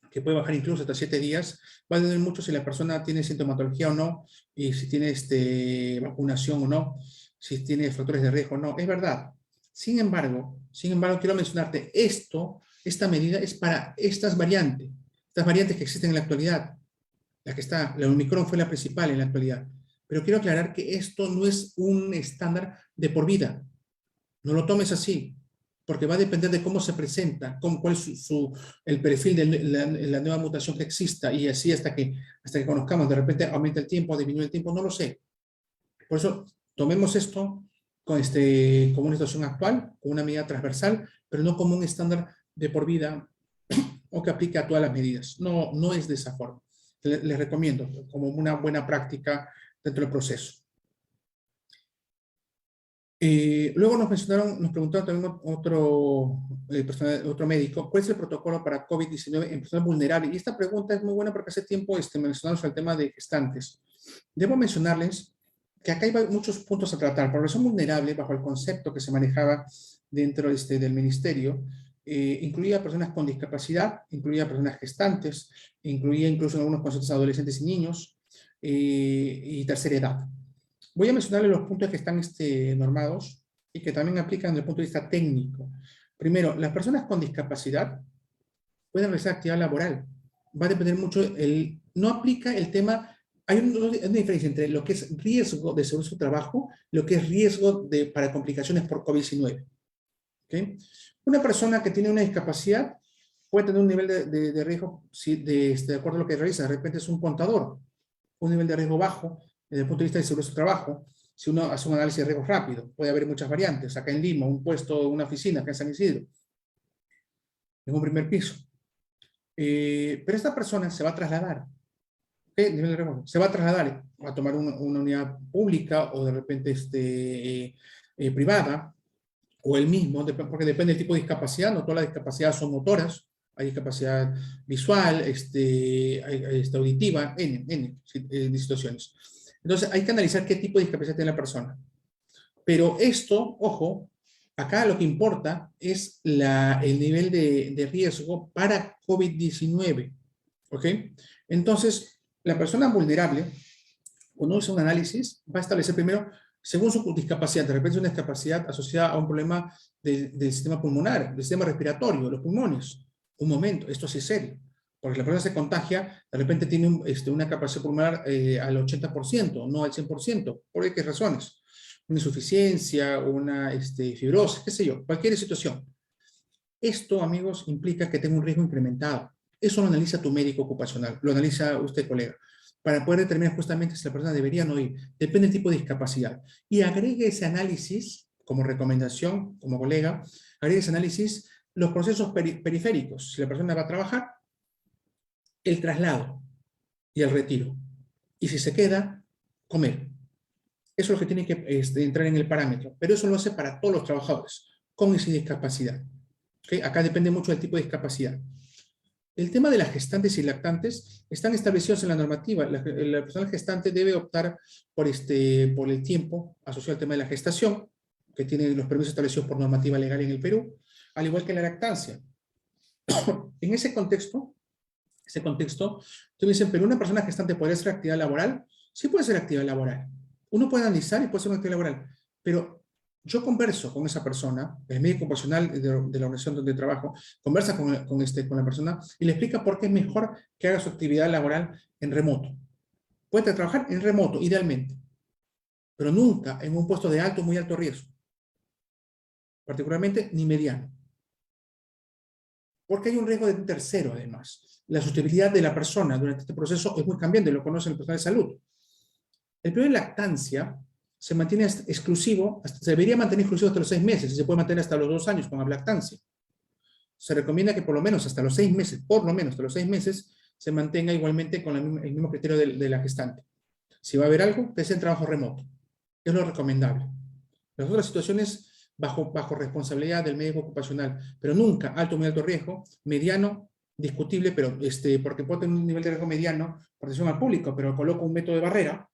que puede bajar incluso hasta 7 días, va a depender mucho si la persona tiene sintomatología o no, y si tiene vacunación o no, si tiene factores de riesgo o no. Es verdad. Sin embargo, quiero mencionarte esta medida es para estas variantes que existen en la actualidad. La Omicron fue la principal en la actualidad. Pero quiero aclarar que esto no es un estándar de por vida. No lo tomes así, porque va a depender de cómo se presenta, cuál es el perfil de la nueva mutación que exista, y así hasta que conozcamos, de repente aumenta el tiempo, disminuye el tiempo, no lo sé. Por eso, tomemos esto como una situación actual, como una medida transversal, pero no como un estándar de por vida o que aplique a todas las medidas. No, no es de esa forma. Les recomiendo como una buena práctica dentro del proceso. Luego nos preguntaron también otro médico, ¿cuál es el protocolo para COVID-19 en personas vulnerables? Y esta pregunta es muy buena porque hace tiempo mencionamos el tema de gestantes. Debo mencionarles que acá hay muchos puntos a tratar. Población vulnerable, bajo el concepto que se manejaba dentro del ministerio, incluía personas con discapacidad, incluía personas gestantes, incluía incluso en algunos conceptos adolescentes y niños, y tercera edad. Voy a mencionarles los puntos que están normados y que también aplican desde el punto de vista técnico. Primero, las personas con discapacidad pueden realizar actividad laboral. Va a depender mucho, no aplica el tema, hay una diferencia entre lo que es riesgo de seguro de trabajo, lo que es riesgo para complicaciones por COVID-19. ¿Okay? Una persona que tiene una discapacidad puede tener un nivel de riesgo, de acuerdo a lo que realiza. De repente es un contador, un nivel de riesgo bajo, desde el punto de vista de seguro de trabajo. Si uno hace un análisis de riesgo rápido, puede haber muchas variantes. Acá en Lima, un puesto, una oficina, acá en San Isidro, en un primer piso. Pero esta persona se va a trasladar. ¿Okay? Nivel de riesgo. Se va a trasladar a tomar una unidad pública o de repente privada, o el mismo, porque depende del tipo de discapacidad. No todas las discapacidades son motoras. Hay discapacidad visual, auditiva, en situaciones. Entonces, hay que analizar qué tipo de discapacidad tiene la persona. Pero esto, ojo, acá lo que importa es el nivel de riesgo para COVID-19. ¿Ok? Entonces, la persona vulnerable, cuando usa un análisis, va a establecer primero, según su discapacidad, de repente una discapacidad asociada a un problema del sistema pulmonar, del sistema respiratorio, los pulmones. Un momento, esto sí es serio. Porque la persona se contagia, de repente tiene una capacidad pulmonar al 80%, no al 100%, ¿por qué razones? Una insuficiencia, una fibrosis, qué sé yo, cualquier situación. Esto, amigos, implica que tenga un riesgo incrementado. Eso lo analiza tu médico ocupacional, lo analiza usted, colega, para poder determinar justamente si la persona debería o no ir. Depende del tipo de discapacidad. Y agregue ese análisis, como recomendación, como colega, agregue ese análisis los procesos periféricos. Si la persona va a trabajar, el traslado y el retiro. Y si se queda, comer. Eso es lo que tiene que entrar en el parámetro. Pero eso lo hace para todos los trabajadores, con y sin discapacidad. ¿Okay? Acá depende mucho del tipo de discapacidad. El tema de las gestantes y lactantes están establecidos en la normativa. La persona gestante debe optar por el tiempo asociado al tema de la gestación, que tiene los permisos establecidos por normativa legal en el Perú, al igual que la lactancia. En ese contexto, ese contexto, entonces me dicen, pero una persona gestante podría hacer actividad laboral. Sí puede ser actividad laboral. Uno puede analizar y puede ser una actividad laboral, pero yo converso con esa persona, el médico ocupacional de la organización donde trabajo, conversa con la persona y le explica por qué es mejor que haga su actividad laboral en remoto. Puede trabajar en remoto, idealmente, pero nunca en un puesto de alto o muy alto riesgo, particularmente ni mediano. Porque hay un riesgo de un tercero, además. La sostenibilidad de la persona durante este proceso es muy cambiante, lo conoce el personal de salud. El periodo de lactancia se mantiene exclusivo, se debería mantener exclusivo hasta los 6 meses, y se puede mantener hasta los 2 años con la lactancia. Se recomienda que por lo menos hasta los 6 meses, se mantenga igualmente con el mismo criterio de la gestante. Si va a haber algo, que sea en trabajo remoto. Es lo recomendable. Las otras situaciones bajo responsabilidad del médico ocupacional, pero nunca alto o muy alto riesgo, mediano, discutible, pero porque puede tener un nivel de riesgo mediano, protección al público, pero coloco un método de barrera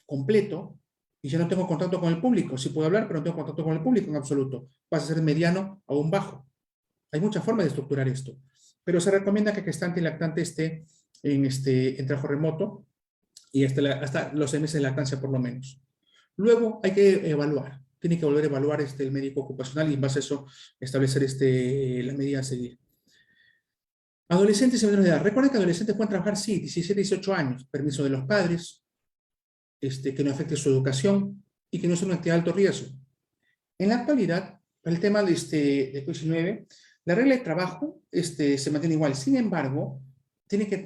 completo y ya no tengo contacto con el público. Sí puedo hablar, pero no tengo contacto con el público en absoluto. Pasa a ser mediano a un bajo. Hay muchas formas de estructurar esto, pero se recomienda que gestante y lactante esté en trabajo remoto y hasta los 6 meses de lactancia por lo menos. Luego hay que evaluar. Tiene que volver a evaluar el médico ocupacional y en base a eso establecer la medida a seguir. Adolescentes y menores de edad. Recuerden que adolescentes pueden trabajar, sí, 17, 18 años. Permiso de los padres, que no afecte su educación y que no sea una actividad de alto riesgo. En la actualidad, para el tema de COVID-19, la regla de trabajo se mantiene igual. Sin embargo,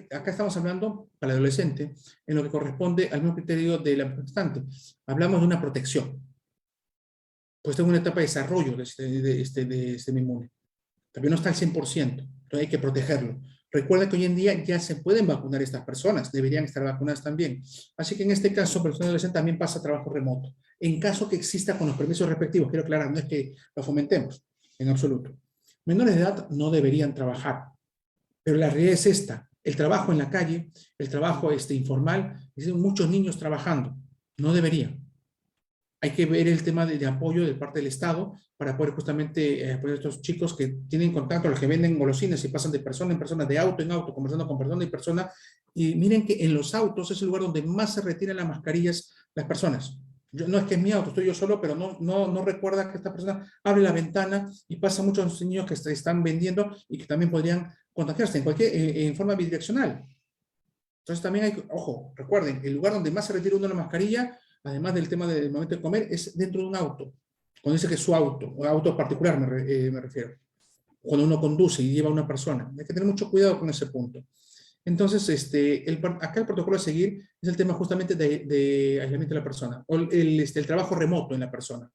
acá estamos hablando, para el adolescente, en lo que corresponde al mismo criterio de la gestante. Hablamos de una protección. Pues tengo una etapa de desarrollo de sistema inmune. También no está al 100%, entonces hay que protegerlo. Recuerda que hoy en día ya se pueden vacunar estas personas, deberían estar vacunadas también. Así que en este caso, persona adolescente también pasa a trabajo remoto. En caso que exista con los permisos respectivos, quiero aclarar, no es que lo fomentemos, en absoluto. Menores de edad no deberían trabajar, pero la realidad es esta. El trabajo en la calle, el trabajo informal, existen muchos niños trabajando, no deberían. Hay que ver el tema de apoyo de parte del Estado para poder justamente apoyar a estos chicos que tienen contacto, los que venden golosinas y pasan de persona en persona, de auto en auto, conversando con persona y persona. Y miren que en los autos es el lugar donde más se retiran las mascarillas las personas. No es que es mi auto, estoy yo solo, pero no recuerda que esta persona abre la ventana y pasa muchos niños que están vendiendo y que también podrían contagiarse en forma bidireccional. Entonces también hay, ojo, recuerden, el lugar donde más se retira uno la mascarilla, además del tema del momento de comer, es dentro de un auto. Cuando dice que es su auto, o auto particular me refiero. Cuando uno conduce y lleva a una persona. Hay que tener mucho cuidado con ese punto. Entonces, acá el protocolo a seguir es el tema justamente de aislamiento de la persona, o el trabajo remoto en la persona,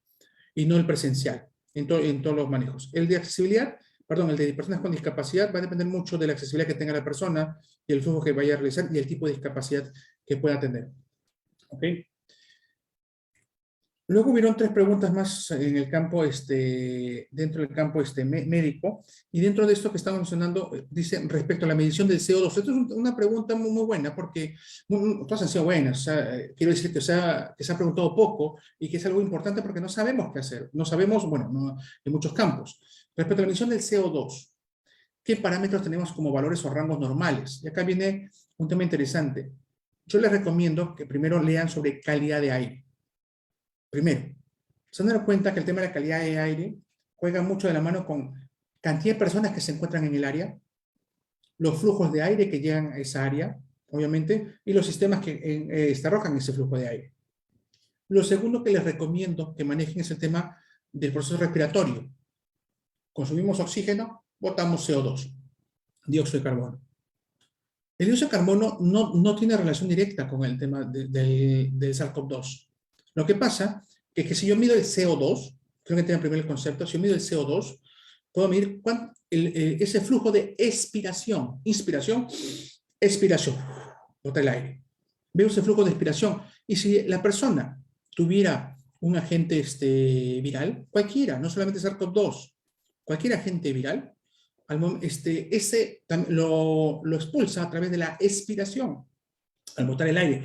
y no el presencial, en todos los manejos. El de accesibilidad, perdón, el de personas con discapacidad va a depender mucho de la accesibilidad que tenga la persona, y el flujo que vaya a realizar, y el tipo de discapacidad que pueda tener. ¿Ok? Luego hubieron 3 preguntas más en el campo, dentro del campo médico, y dentro de esto que estamos mencionando, dice respecto a la medición del CO2. Esto es una pregunta muy, muy buena, porque todas han sido buenas. O sea, quiero decir que se ha preguntado poco, y que es algo importante porque no sabemos qué hacer. No sabemos, bueno, en muchos campos. Respecto a la medición del CO2, ¿qué parámetros tenemos como valores o rangos normales? Y acá viene un tema interesante. Yo les recomiendo que primero lean sobre calidad de aire. Primero, se han dado cuenta que el tema de la calidad de aire juega mucho de la mano con cantidad de personas que se encuentran en el área, los flujos de aire que llegan a esa área, obviamente, y los sistemas que arrojan ese flujo de aire. Lo segundo que les recomiendo que manejen es el tema del proceso respiratorio. Consumimos oxígeno, botamos CO2, dióxido de carbono. El dióxido de carbono no tiene relación directa con el tema del SARS-CoV-2. Lo que pasa es que si yo mido el CO2, creo que tienen primero el concepto, si yo mido el CO2, puedo medir ese flujo de expiración, inspiración, expiración, botar el aire. Veo ese flujo de expiración. Y si la persona tuviera un agente viral, cualquiera, no solamente SARS-CoV-2, cualquier agente viral, ese lo expulsa a través de la expiración, al botar el aire.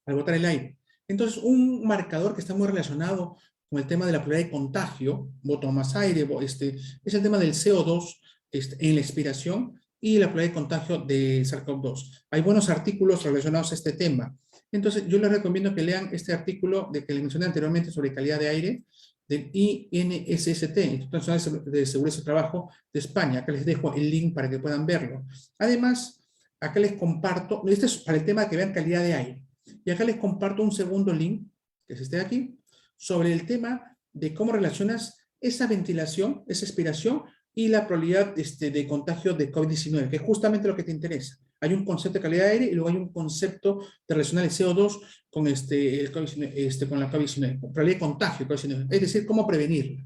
Al botar el aire. Entonces, un marcador que está muy relacionado con el tema de la probabilidad de contagio, boto más aire, es el tema del CO2 en la expiración, y la probabilidad de contagio de SARS-CoV-2. Hay buenos artículos relacionados a este tema. Entonces, yo les recomiendo que lean este artículo de que les mencioné anteriormente sobre calidad de aire del INSST, Instituto Nacional de Seguridad y Trabajo de España. Acá les dejo el link para que puedan verlo. Además, acá les comparto, este es para el tema de que vean calidad de aire. Y acá les comparto un segundo link, que es este de aquí, sobre el tema de cómo relacionas esa ventilación, esa expiración y la probabilidad de contagio de COVID-19, que es justamente lo que te interesa. Hay un concepto de calidad de aire y luego hay un concepto de relacionar el CO2 con, con la COVID-19, probabilidad de contagio de COVID-19, es decir, cómo prevenirla.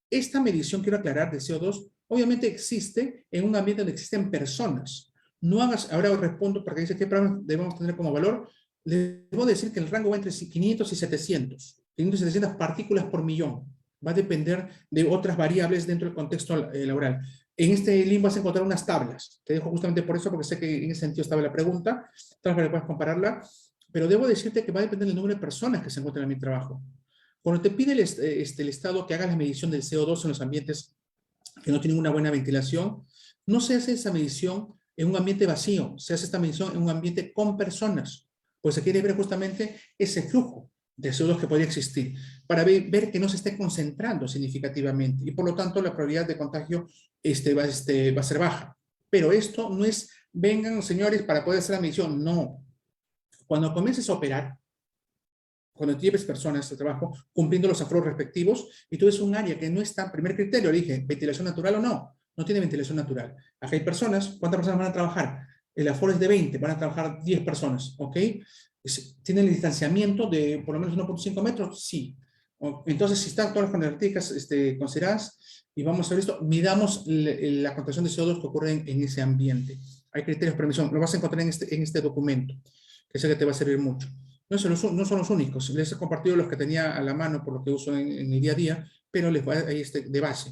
Esta medición, quiero aclarar, de CO2, obviamente existe en un ambiente donde existen personas. No hagas, ahora os respondo porque dice qué debemos tener como valor. Les debo decir que el rango va entre 500 y 700. 500 y 700 partículas por millón. Va a depender de otras variables dentro del contexto laboral. En este link vas a encontrar unas tablas. Te dejo justamente por eso, porque sé que en ese sentido estaba la pregunta. Tal vez puedas compararla. Pero debo decirte que va a depender del número de personas que se encuentran en mi trabajo. Cuando te pide el Estado que hagas la medición del CO2 en los ambientes que no tienen una buena ventilación, no se hace esa medición en un ambiente vacío, se hace esta medición en un ambiente con personas, pues se quiere ver justamente ese flujo de CO2 que podría existir, para ver que no se esté concentrando significativamente, y por lo tanto la probabilidad de contagio va a ser baja. Pero esto no es, vengan señores para poder hacer la medición, no. Cuando comiences a operar, cuando lleves personas al trabajo, cumpliendo los aforos respectivos, y tú ves un área que no está, primer criterio, dije, ventilación natural o no, no tiene ventilación natural. Acá hay personas, ¿cuántas personas van a trabajar? El aforo es de 20, van a trabajar 10 personas, ¿ok? ¿Tienen el distanciamiento de por lo menos 1.5 metros? Sí. Entonces, si están todas las características consideradas, y vamos a ver esto, midamos la concentración de CO2 que ocurre en ese ambiente. Hay criterios de permisión, lo vas a encontrar en este documento, que sé que te va a servir mucho. No son los únicos, les he compartido los que tenía a la mano por lo que uso en el día a día, pero les va ahí de base.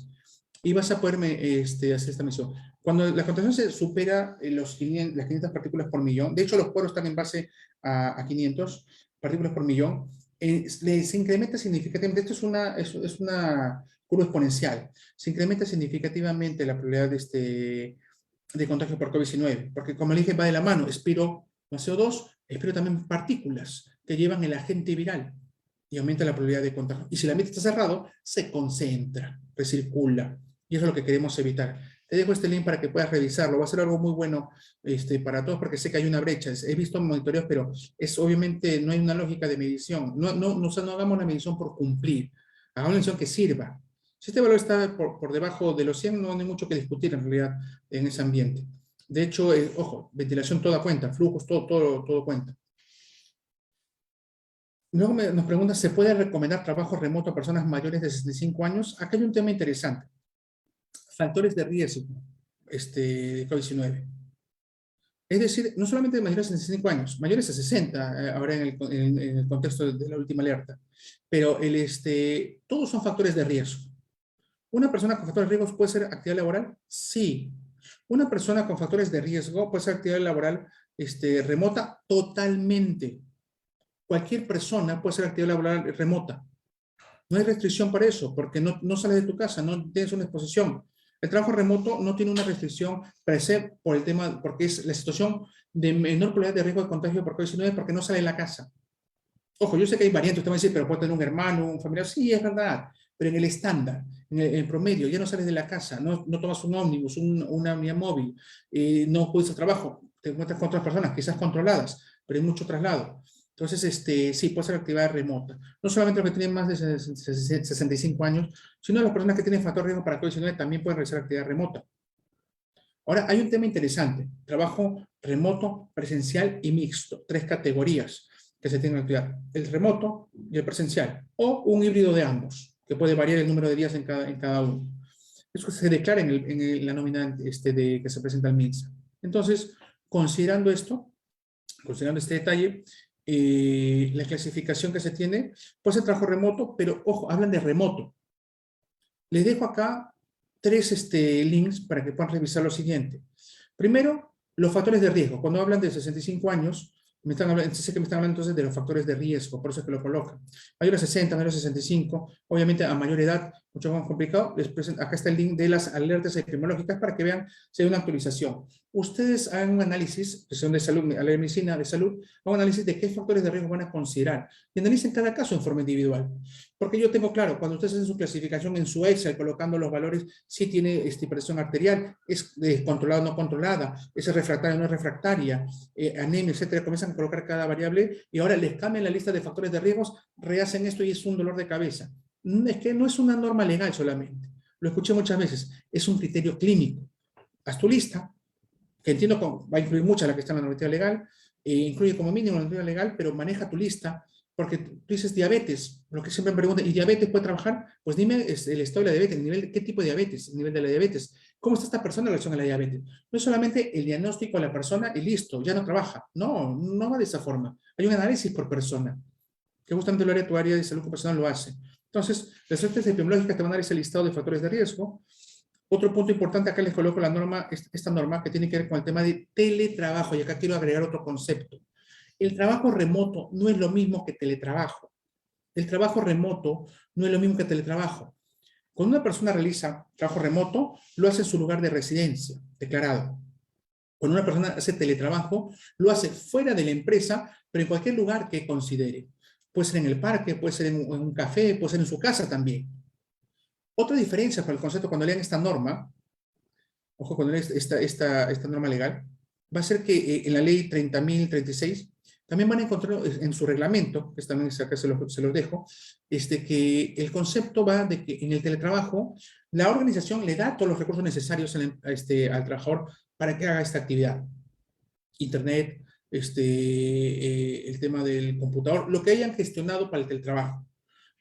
Y vas a poderme hacer esta medición. Cuando la concentración se supera las 500 partículas por millón, de hecho los poros están en base a 500 partículas por millón, se incrementa significativamente, esto es una curva exponencial, se incrementa significativamente la probabilidad de contagio por COVID-19, porque como le dije, va de la mano, expiro CO2, expiro también partículas que llevan el agente viral y aumenta la probabilidad de contagio. Y si el ambiente está cerrado, se concentra, recircula, y eso es lo que queremos evitar. Te dejo este link para que puedas revisarlo, va a ser algo muy bueno para todos, porque sé que hay una brecha, he visto monitoreos, pero obviamente no hay una lógica de medición, no hagamos la medición por cumplir, hagamos una medición que sirva. Si este valor está por debajo de los 100, no hay mucho que discutir en realidad en ese ambiente. De hecho, ojo, ventilación toda cuenta, flujos, todo cuenta. Luego nos pregunta, ¿se puede recomendar trabajo remoto a personas mayores de 65 años? Acá hay un tema interesante. Factores de riesgo de COVID-19. Es decir, no solamente de mayores de 65 años, mayores de 60, ahora en el contexto de la última alerta, pero todos son factores de riesgo. ¿Una persona con factores de riesgo puede ser actividad laboral? Sí. ¿Una persona con factores de riesgo puede ser actividad laboral remota? Totalmente. Cualquier persona puede ser actividad laboral remota. No hay restricción para eso, porque no sales de tu casa, no tienes una exposición. El trabajo remoto no tiene una restricción per se por el tema, porque es la situación de menor probabilidad de riesgo de contagio por COVID-19 porque no sale de la casa. Ojo, yo sé que hay variantes, usted va a decir, pero puede tener un hermano, un familiar. Sí, es verdad, pero en el estándar, en el promedio, ya no sales de la casa, no tomas un ómnibus, una unidad móvil, no acudes al trabajo, te encuentras con otras personas, quizás controladas, pero hay mucho traslado. Entonces, sí, puede ser actividad remota. No solamente los que tienen más de 65 años, sino las personas que tienen factor de riesgo para COVID-19 también pueden realizar actividad remota. Ahora, hay un tema interesante. Trabajo remoto, presencial y mixto. 3 categorías que se tienen que estudiar. El remoto y el presencial. O un híbrido de ambos, que puede variar el número de días en cada uno. Eso se declara en la nómina que se presenta al MINSA. Entonces, considerando este detalle, la clasificación que se tiene, puede ser trabajo remoto, pero ojo, hablan de remoto. Les dejo acá 3 links para que puedan revisar lo siguiente. Primero, los factores de riesgo. Cuando hablan de 65 años, sé que me están hablando entonces de los factores de riesgo, por eso es que lo colocan. Mayor a 60, mayor a 65, obviamente a mayor edad mucho más complicado. Acá está el link de las alertas epidemiológicas para que vean si hay una actualización. Ustedes hagan un análisis, sesión de salud, medicina de salud, un análisis de qué factores de riesgo van a considerar y analicen cada caso en forma individual. Porque yo tengo claro, cuando ustedes hacen su clasificación en su Excel, colocando los valores, si tiene presión arterial, es controlada o no controlada, es refractaria o no refractaria, anemia, etcétera, comienzan a colocar cada variable y ahora les cambian la lista de factores de riesgos, rehacen esto y es un dolor de cabeza. Es que no es una norma legal solamente, lo escuché muchas veces, es un criterio clínico. Haz tu lista, que entiendo que va a incluir mucha la que está en la normativa legal, incluye como mínimo la normativa legal, pero maneja tu lista, porque tú dices diabetes, lo que siempre me preguntan, ¿y diabetes puede trabajar? Pues dime el estado de la diabetes, el nivel, ¿qué tipo de diabetes? El nivel de la diabetes. ¿Cómo está esta persona en relación a la diabetes? No es solamente el diagnóstico de la persona y listo, ya no trabaja. No, no va de esa forma. Hay un análisis por persona, que justamente lo haría tu área de salud ocupacional lo hace. Entonces, las alertas epidemiológicas te van a dar ese listado de factores de riesgo. Otro punto importante, acá les coloco la norma, esta norma que tiene que ver con el tema de teletrabajo, y acá quiero agregar otro concepto. El trabajo remoto no es lo mismo que teletrabajo. El trabajo remoto no es lo mismo que teletrabajo. Cuando una persona realiza trabajo remoto, lo hace en su lugar de residencia, declarado. Cuando una persona hace teletrabajo, lo hace fuera de la empresa, pero en cualquier lugar que considere. Puede ser en el parque, puede ser en un café, puede ser en su casa también. Otra diferencia para el concepto cuando lean esta norma, ojo, cuando lean esta norma legal, va a ser que en la ley 30.036 también van a encontrar en su reglamento, que también acá se los dejo, que el concepto va de que en el teletrabajo la organización le da todos los recursos necesarios al trabajador para que haga esta actividad. Internet, el tema del computador, lo que hayan gestionado para el teletrabajo.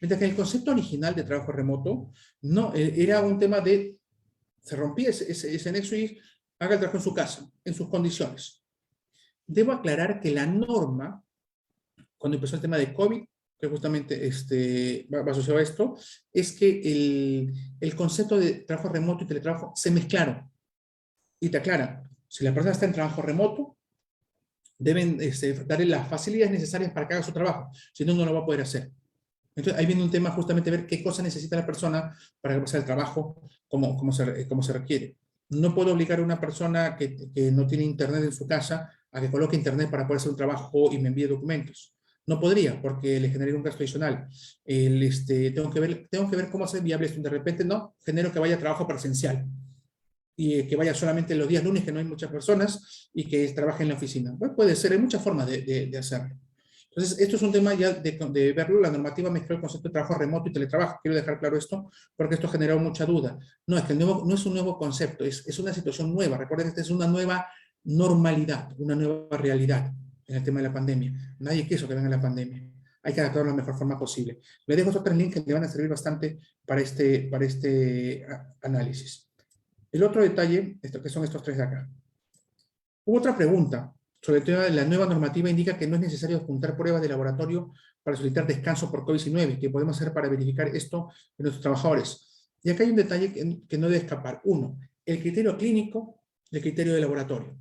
Mientras que el concepto original de trabajo remoto no, era un tema de, se rompía ese nexo y haga el trabajo en su casa, en sus condiciones. Debo aclarar que la norma, cuando empezó el tema de COVID, que justamente va asociado a esto, es que el concepto de trabajo remoto y teletrabajo se mezclaron. Y te aclara, si la persona está en trabajo remoto, deben darle las facilidades necesarias para que haga su trabajo, si no, no lo va a poder hacer. Entonces ahí viene un tema justamente ver qué cosa necesita la persona para hacer el trabajo como se requiere. No puedo obligar a una persona que no tiene internet en su casa a que coloque internet para poder hacer un trabajo y me envíe documentos. No podría, porque le generaría un gasto adicional. Tengo que ver cómo hacer viable esto. De repente no, genero que vaya a trabajo presencial y que vaya solamente los días lunes que no hay muchas personas y que trabaje en la oficina. Bueno, puede ser, hay muchas formas de hacerlo. Entonces, esto es un tema ya de verlo, la normativa mezcló el concepto de trabajo remoto y teletrabajo. Quiero dejar claro esto, porque esto ha generado mucha duda. No, es que no es un nuevo concepto, es una situación nueva. Recuerden que esta es una nueva normalidad, una nueva realidad en el tema de la pandemia. Nadie quiso que venga la pandemia. Hay que adaptarlo de la mejor forma posible. Le dejo estos 3 links que le van a servir bastante para este análisis. El otro detalle, que son estos 3 de acá. Hubo otra pregunta sobre el tema de la nueva normativa, indica que no es necesario juntar pruebas de laboratorio para solicitar descanso por COVID-19, que podemos hacer para verificar esto en nuestros trabajadores. Y acá hay un detalle que no debe escapar. 1, el criterio clínico y el criterio de laboratorio.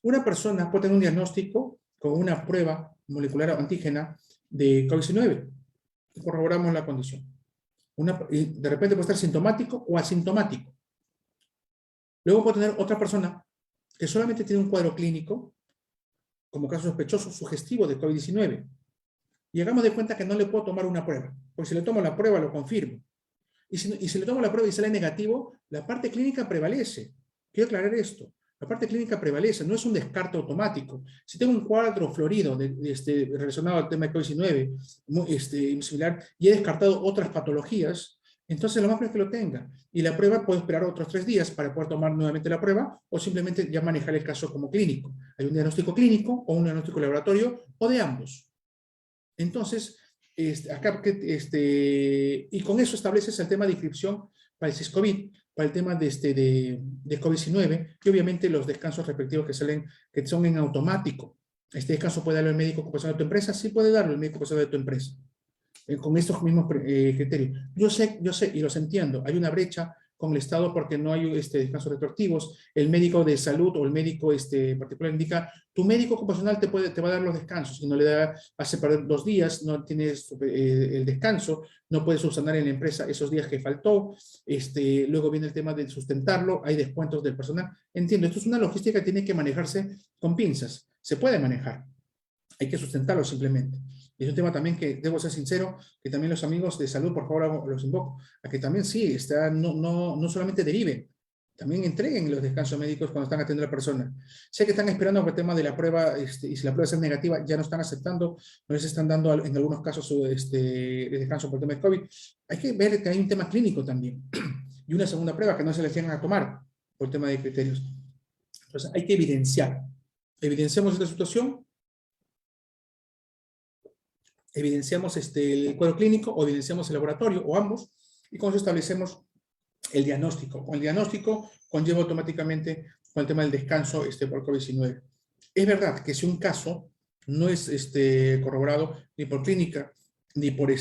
Una persona puede tener un diagnóstico con una prueba molecular o antígena de COVID-19 y corroboramos la condición. Y de repente puede estar sintomático o asintomático. Luego puede tener otra persona que solamente tiene un cuadro clínico, como caso sospechoso, sugestivo de COVID-19. Y hagamos de cuenta que no le puedo tomar una prueba, porque si le tomo la prueba lo confirmo. Y si le tomo la prueba y sale negativo, la parte clínica prevalece. Quiero aclarar esto. La parte clínica prevalece, no es un descarte automático. Si tengo un cuadro florido relacionado al tema de COVID-19, similar, y he descartado otras patologías, entonces lo más probable es que lo tenga. Y la prueba puedo esperar otros 3 días para poder tomar nuevamente la prueba o simplemente ya manejar el caso como clínico. Hay un diagnóstico clínico o un diagnóstico laboratorio o de ambos. Entonces, y con eso estableces el tema de inscripción para el SIS-COVID, para el tema de COVID-19 y obviamente los descansos respectivos que son en automático. Este descanso puede darlo el médico ocupacional de tu empresa, sí puede darlo el médico ocupacional de tu empresa. Con estos mismos criterios. Yo sé y los entiendo, hay una brecha con el Estado porque no hay descansos retroactivos. El médico de salud o el médico particular indica, tu médico ocupacional te va a dar los descansos, y no le da, hace perder 2 días, no tienes el descanso, no puedes subsanar en la empresa esos días que faltó, luego viene el tema de sustentarlo, hay descuentos del personal. Entiendo, esto es una logística que tiene que manejarse con pinzas, se puede manejar, hay que sustentarlo simplemente. Y es un tema también que, debo ser sincero, que también los amigos de salud, por favor, los invoco, a que también sí, no solamente deriven, también entreguen los descansos médicos cuando están atendiendo a la persona. Sé que están esperando por el tema de la prueba, y si la prueba es negativa, ya no están aceptando, no les están dando en algunos casos de descanso por el tema de COVID. Hay que ver que hay un tema clínico también, y una segunda prueba que no se les tienen a tomar por el tema de criterios. Entonces, hay que evidenciar. Evidenciamos esta situación, evidenciamos el cuadro clínico o evidenciamos el laboratorio o ambos, y con eso establecemos el diagnóstico. Con el diagnóstico conlleva automáticamente con el tema del descanso por COVID-19. Es verdad que si un caso no es corroborado ni por clínica ni por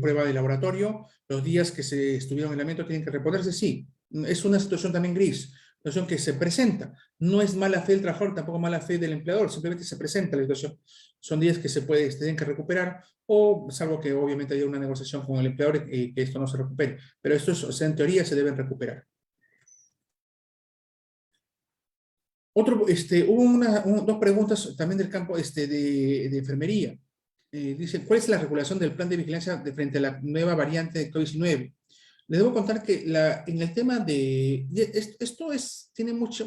prueba de laboratorio, los días que se estuvieron en el aislamiento tienen que reponerse, sí. Es una situación también gris, una situación que se presenta. No es mala fe del trabajador, tampoco mala fe del empleador, simplemente se presenta la situación. Son días que se tienen que recuperar, o salvo que obviamente haya una negociación con el empleador y que esto no se recupere. Pero estos, en teoría, se deben recuperar. Hubo 2 preguntas también del campo de enfermería. Dice, ¿cuál es la regulación del plan de vigilancia frente a la nueva variante de COVID-19? Les debo contar que en el tema esto tiene mucha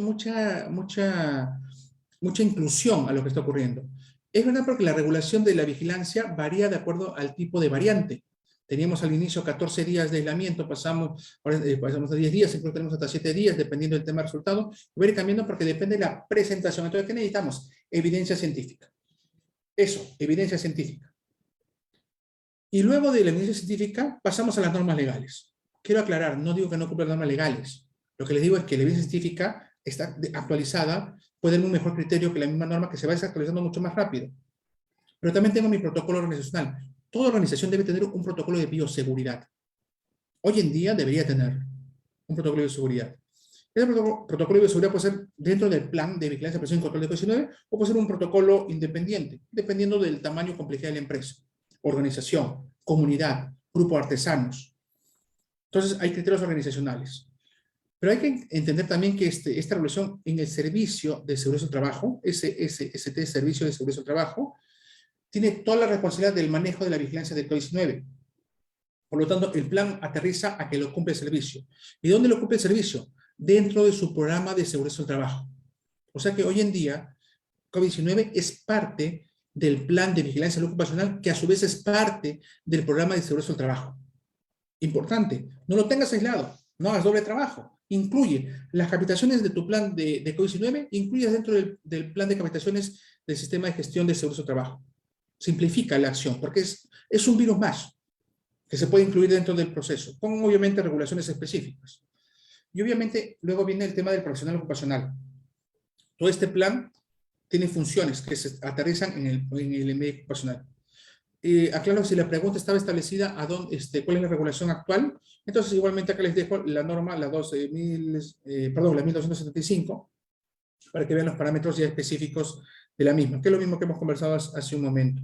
inclusión a lo que está ocurriendo. Es verdad porque la regulación de la vigilancia varía de acuerdo al tipo de variante. Teníamos al inicio 14 días de aislamiento, pasamos a 10 días, incluso tenemos hasta 7 días, dependiendo del tema del resultado. Va a ir cambiando porque depende de la presentación. Entonces, ¿qué necesitamos? Evidencia científica. Eso, evidencia científica. Y luego de la evidencia científica pasamos a las normas legales. Quiero aclarar, no digo que no cumplan normas legales. Lo que les digo es que la evidencia científica está actualizada, puede tener un mejor criterio que la misma norma que se va desactualizando mucho más rápido. Pero también tengo mi protocolo organizacional. Toda organización debe tener un protocolo de bioseguridad. Hoy en día debería tener un protocolo de bioseguridad. Ese protocolo de bioseguridad puede ser dentro del plan de vigilancia, prevención y control de COVID-19 o puede ser un protocolo independiente, dependiendo del tamaño y complejidad de la empresa, organización, comunidad, grupo de artesanos. Entonces hay criterios organizacionales. Pero hay que entender también que esta regulación en el servicio de seguridad del trabajo, SST, Servicio de Seguridad del Trabajo, tiene toda la responsabilidad del manejo de la vigilancia del COVID-19. Por lo tanto, el plan aterriza a que lo cumple el servicio. ¿Y dónde lo cumple el servicio? Dentro de su programa de seguridad del trabajo. O sea que hoy en día, COVID-19 es parte del plan de vigilancia ocupacional, que a su vez es parte del programa de seguridad del trabajo. Importante, no lo tengas aislado, no hagas doble trabajo. Incluye las capacitaciones de tu plan de COVID-19, incluyas dentro del plan de capacitaciones del sistema de gestión de seguridad del trabajo. Simplifica la acción, porque es un virus más que se puede incluir dentro del proceso, con obviamente regulaciones específicas. Y obviamente luego viene el tema del profesional ocupacional. Todo este plan tiene funciones que se aterrizan en el médico ocupacional. Aclaro si la pregunta estaba establecida cuál es la regulación actual. Entonces igualmente acá les dejo la norma, la 1275, para que vean los parámetros ya específicos de la misma, que es lo mismo que hemos conversado hace un momento.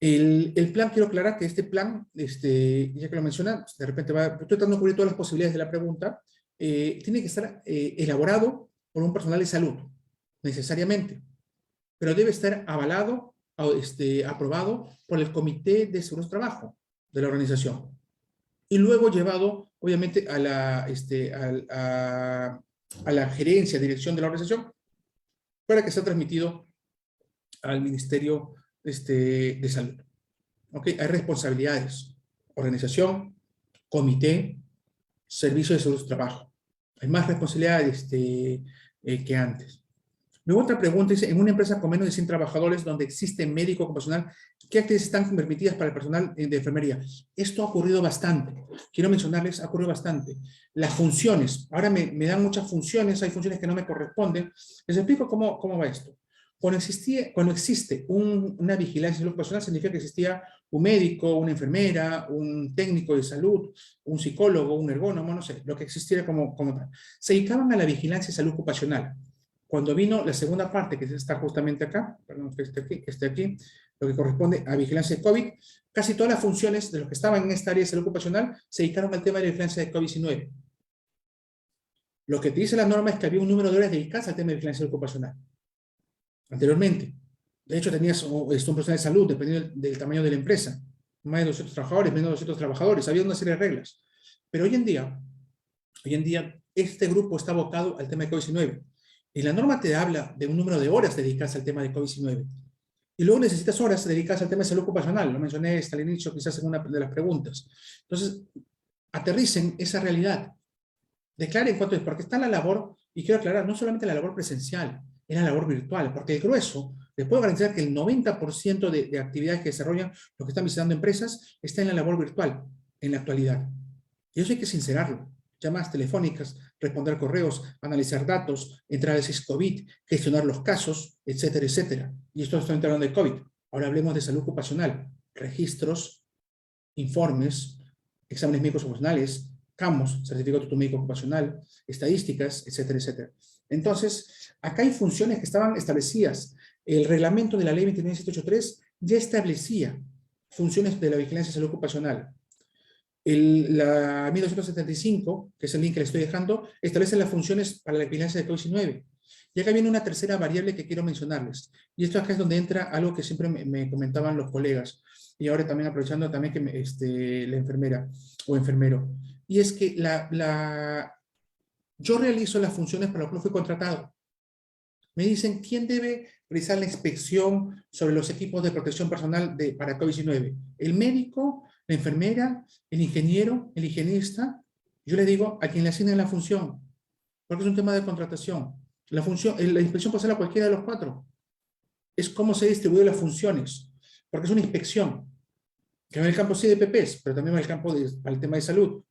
El plan, quiero aclarar que este plan, ya que lo menciona, de repente estoy tratando de cubrir todas las posibilidades de la pregunta, tiene que estar elaborado por un personal de salud, necesariamente, pero debe estar avalado, aprobado por el Comité de Seguridad del Trabajo de la organización, y luego llevado, obviamente, a la gerencia, dirección de la organización, para que sea transmitido al Ministerio de Salud. ¿Ok? Hay responsabilidades: organización, comité, servicio de salud del trabajo. Hay más responsabilidades que antes. Luego otra pregunta dice, en una empresa con menos de 100 trabajadores donde existe médico ocupacional, ¿qué actividades están permitidas para el personal de enfermería? Esto ha ocurrido bastante. Quiero mencionarles, ha ocurrido bastante. Las funciones. Ahora me dan muchas funciones, hay funciones que no me corresponden. Les explico cómo va esto. Cuando existe una vigilancia de salud ocupacional, significa que existía un médico, una enfermera, un técnico de salud, un psicólogo, un ergónomo, no sé, lo que existiera como tal. Se dedicaban a la vigilancia de salud ocupacional. Cuando vino la segunda parte, que está justamente acá, perdón, que esté aquí, lo que corresponde a vigilancia de COVID, casi todas las funciones de los que estaban en esta área de salud ocupacional se dedicaron al tema de vigilancia de COVID-19. Lo que te dice la norma es que había un número de horas dedicadas al tema de vigilancia ocupacional. Anteriormente. De hecho, tenías un personal de salud, dependiendo del tamaño de la empresa. Más de 200 trabajadores, menos de 200 trabajadores. Había una serie de reglas. Pero hoy en día, este grupo está abocado al tema de COVID-19. Y la norma te habla de un número de horas dedicadas al tema de COVID-19. Y luego necesitas horas dedicadas al tema de salud ocupacional. Lo mencioné hasta el inicio, quizás en una de las preguntas. Entonces, aterricen esa realidad. Declaren cuánto es, porque está la labor, y quiero aclarar, no solamente la labor presencial, es la labor virtual, porque el grueso, les puedo garantizar que el 90% de actividades que desarrollan los que están visitando empresas está en la labor virtual, en la actualidad. Y eso hay que sincerarlo. Llamadas telefónicas, responder correos, analizar datos, entrar al COVID, gestionar los casos, etcétera, etcétera. Y esto estoy hablando de COVID. Ahora hablemos de salud ocupacional, registros, informes, exámenes médicos ocupacionales, CAMOS, certificado de médico ocupacional, estadísticas, etcétera, etcétera. Entonces, acá hay funciones que estaban establecidas. El reglamento de la ley 29783 ya establecía funciones de la vigilancia de salud ocupacional. La 1275, que es el link que le estoy dejando, establece las funciones para la vigilancia de COVID-19. Y acá viene una tercera variable que quiero mencionarles. Y esto acá es donde entra algo que siempre me comentaban los colegas. Y ahora también aprovechando también que la enfermera o enfermero. Y es que yo realizo las funciones para las que fui contratado. Me dicen, ¿quién debe realizar la inspección sobre los equipos de protección personal para COVID-19? ¿El médico, la enfermera, el ingeniero, el higienista? Yo le digo a quien le asignen la función, porque es un tema de contratación. La inspección puede ser a cualquiera de los cuatro. Es cómo se distribuyen las funciones, porque es una inspección. Que va en el campo sí de PPs, pero también va en el campo al tema de salud.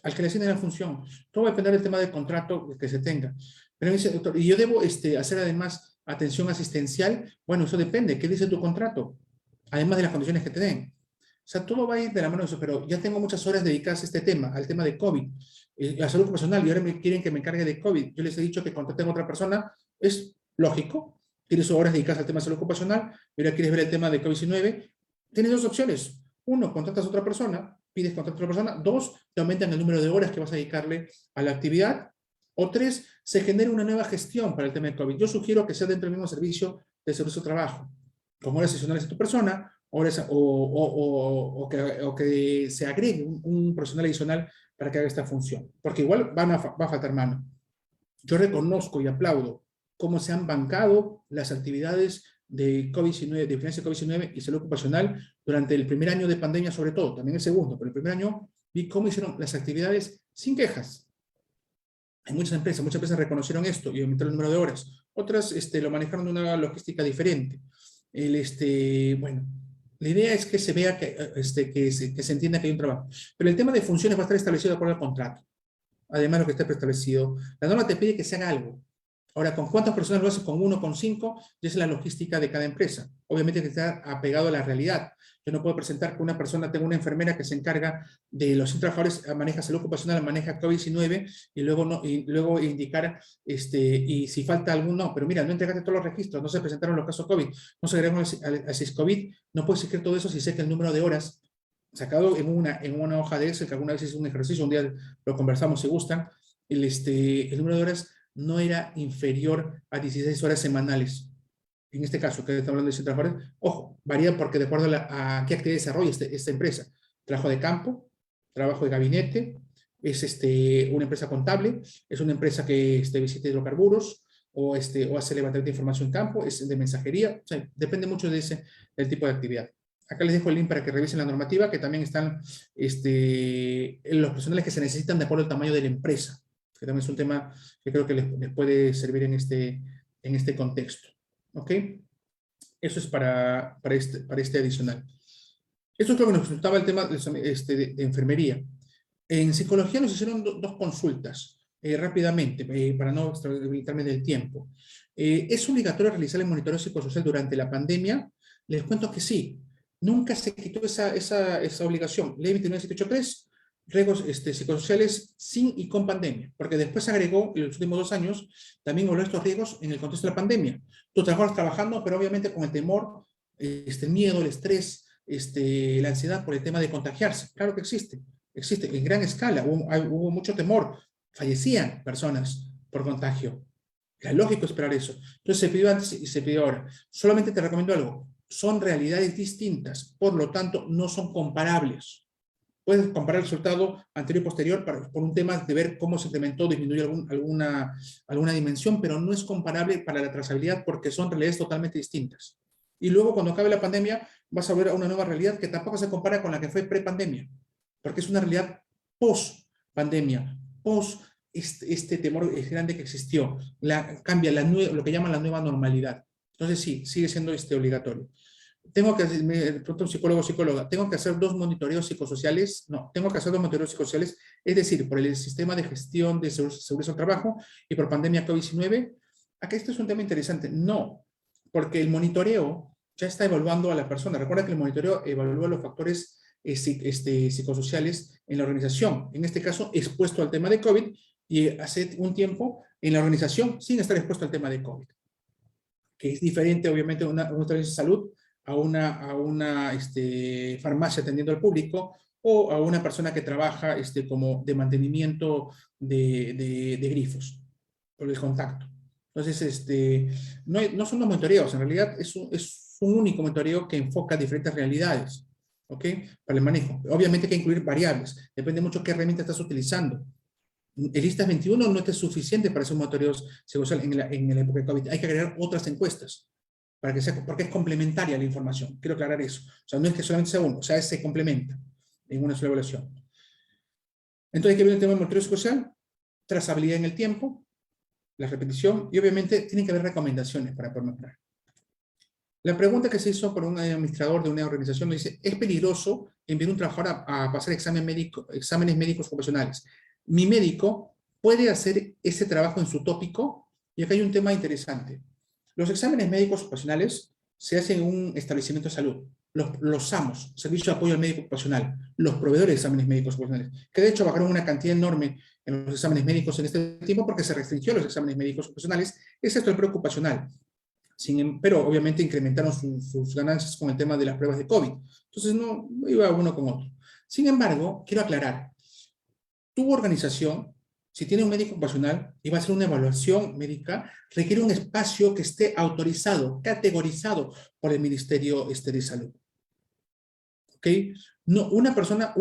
Al que le asignen la función. Todo va a depender del tema de contrato que se tenga. Pero me dice, doctor, ¿y yo debo hacer además atención asistencial? Bueno, eso depende. ¿Qué dice tu contrato? Además de las condiciones que te den. O sea, todo va a ir de la mano de eso, pero ya tengo muchas horas dedicadas a este tema, al tema de COVID, la salud ocupacional, y ahora me quieren que me encargue de COVID. Yo les he dicho que contraten a otra persona, es lógico. Tienes horas dedicadas al tema de salud ocupacional, pero quieres ver el tema de COVID-19. Tienes dos opciones. Uno, contratas a otra persona, pides contratar a otra persona. Dos, te aumentan el número de horas que vas a dedicarle a la actividad. O tres, se genera una nueva gestión para el tema de COVID. Yo sugiero que sea dentro del mismo servicio de servicio de trabajo, con horas sesionales de tu persona, horas, o que se agregue un profesional adicional para que haga esta función. Porque igual va a faltar mano. Yo reconozco y aplaudo cómo se han bancado las actividades de COVID-19, de vigilancia de COVID-19 y salud ocupacional durante el primer año de pandemia, sobre todo, también el segundo, pero el primer año vi cómo hicieron las actividades sin quejas. Hay muchas empresas reconocieron esto y aumentaron el número de horas. Otras lo manejaron de una logística diferente. Bueno, la idea es que se vea que se entienda que hay un trabajo. Pero el tema de funciones va a estar establecido de acuerdo al contrato. Además de lo que está preestablecido. La norma te pide que se haga algo. Ahora, ¿con cuántas personas lo hace? ¿Con uno, con cinco? Y esa es la logística de cada empresa. Obviamente que está apegado a la realidad. Yo no puedo presentar que una persona tenga una enfermera que se encarga de los 100 trabajadores, maneja salud ocupacional, maneja COVID-19, y luego indicar, y si falta alguno, pero mira, no entregaste todos los registros, no se presentaron los casos COVID, no se agregaron al SIS-COVID, no puedo exigir todo eso si sé que el número de horas sacado en una hoja de Excel, que alguna vez es un ejercicio, un día lo conversamos si gustan, el número de horas no era inferior a 16 horas semanales. En este caso, que estamos hablando de 100 trabajadores, ojo, varía porque de acuerdo a qué actividad desarrolla esta empresa. Trabajo de campo, trabajo de gabinete, es una empresa contable, es una empresa que visita hidrocarburos, o hace levantamiento de información en campo, es de mensajería, o sea, depende mucho del tipo de actividad. Acá les dejo el link para que revisen la normativa, que también están los personales que se necesitan de acuerdo al tamaño de la empresa, que también es un tema que creo que les puede servir en este contexto. ¿Ok? Eso es para este adicional. Esto es lo que nos resultaba el tema de enfermería. En psicología nos hicieron dos consultas. rápidamente, para no extralimitarme del tiempo. ¿Es obligatorio realizar el monitoreo psicosocial durante la pandemia? Les cuento que sí. Nunca se quitó esa obligación. Ley 29783, riesgos psicosociales sin y con pandemia, porque después se agregó en los últimos 2 años también volvió estos riesgos en el contexto de la pandemia. Tú trabajas trabajando, pero obviamente con el temor, el miedo, el estrés, la ansiedad por el tema de contagiarse. Claro que existe en gran escala, hubo mucho temor, fallecían personas por contagio. Era lógico esperar eso. Entonces se pidió antes y se pidió ahora. Solamente te recomiendo algo, son realidades distintas, por lo tanto no son comparables. Puedes comparar el resultado anterior y posterior por un tema de ver cómo se incrementó, disminuyó alguna dimensión, pero no es comparable para la trazabilidad porque son realidades totalmente distintas. Y luego cuando acabe la pandemia vas a ver a una nueva realidad que tampoco se compara con la que fue pre-pandemia, porque es una realidad post-pandemia, post este temor grande que existió, cambia lo que llaman la nueva normalidad. Entonces sí, sigue siendo obligatorio. Me pregunta un psicólogo o psicóloga, ¿tengo que hacer 2 monitoreos psicosociales? No, tengo que hacer 2 monitoreos psicosociales, es decir, por el sistema de gestión de seguridad del trabajo y por pandemia COVID-19. Acá esto es un tema interesante. No, porque el monitoreo ya está evaluando a la persona. Recuerda que el monitoreo evalúa los factores psicosociales en la organización, en este caso expuesto al tema de COVID y hace un tiempo en la organización sin estar expuesto al tema de COVID, que es diferente obviamente a una de salud, a una farmacia atendiendo al público o a una persona que trabaja como de mantenimiento de grifos por el contacto. Entonces, no son los monitoreos, en realidad es un único monitoreo que enfoca diferentes realidades, ¿ok? Para el manejo. Obviamente hay que incluir variables, depende mucho qué herramienta estás utilizando. El ISTAS 21 no es suficiente para hacer monitoreos psicosociales en la época de COVID. Hay que agregar otras encuestas, porque es complementaria la información. Quiero aclarar eso. O sea, no es que solamente sea uno, o sea, se complementa en una sola evaluación. Entonces hay que ver el tema del monitoreo psicosocial, trazabilidad en el tiempo, la repetición, y obviamente tienen que haber recomendaciones para poder mejorar. La pregunta que se hizo por un administrador de una organización dice, ¿es peligroso enviar un trabajador a pasar exámenes médicos ocupacionales? Mi médico puede hacer ese trabajo en su tópico, y acá hay un tema interesante. Los exámenes médicos ocupacionales se hacen en un establecimiento de salud. Los SAMOS, Servicio de Apoyo al Médico Ocupacional, los proveedores de exámenes médicos ocupacionales, que de hecho bajaron una cantidad enorme en los exámenes médicos en este tiempo porque se restringió los exámenes médicos ocupacionales, excepto el preocupacional. Pero obviamente incrementaron sus ganancias con el tema de las pruebas de COVID. Entonces no iba uno con otro. Sin embargo, quiero aclarar, tu organización, si tiene un médico ocupacional y va a hacer una evaluación médica, requiere un espacio que esté autorizado, categorizado por el Ministerio de Salud. ¿Ok? No, un profesional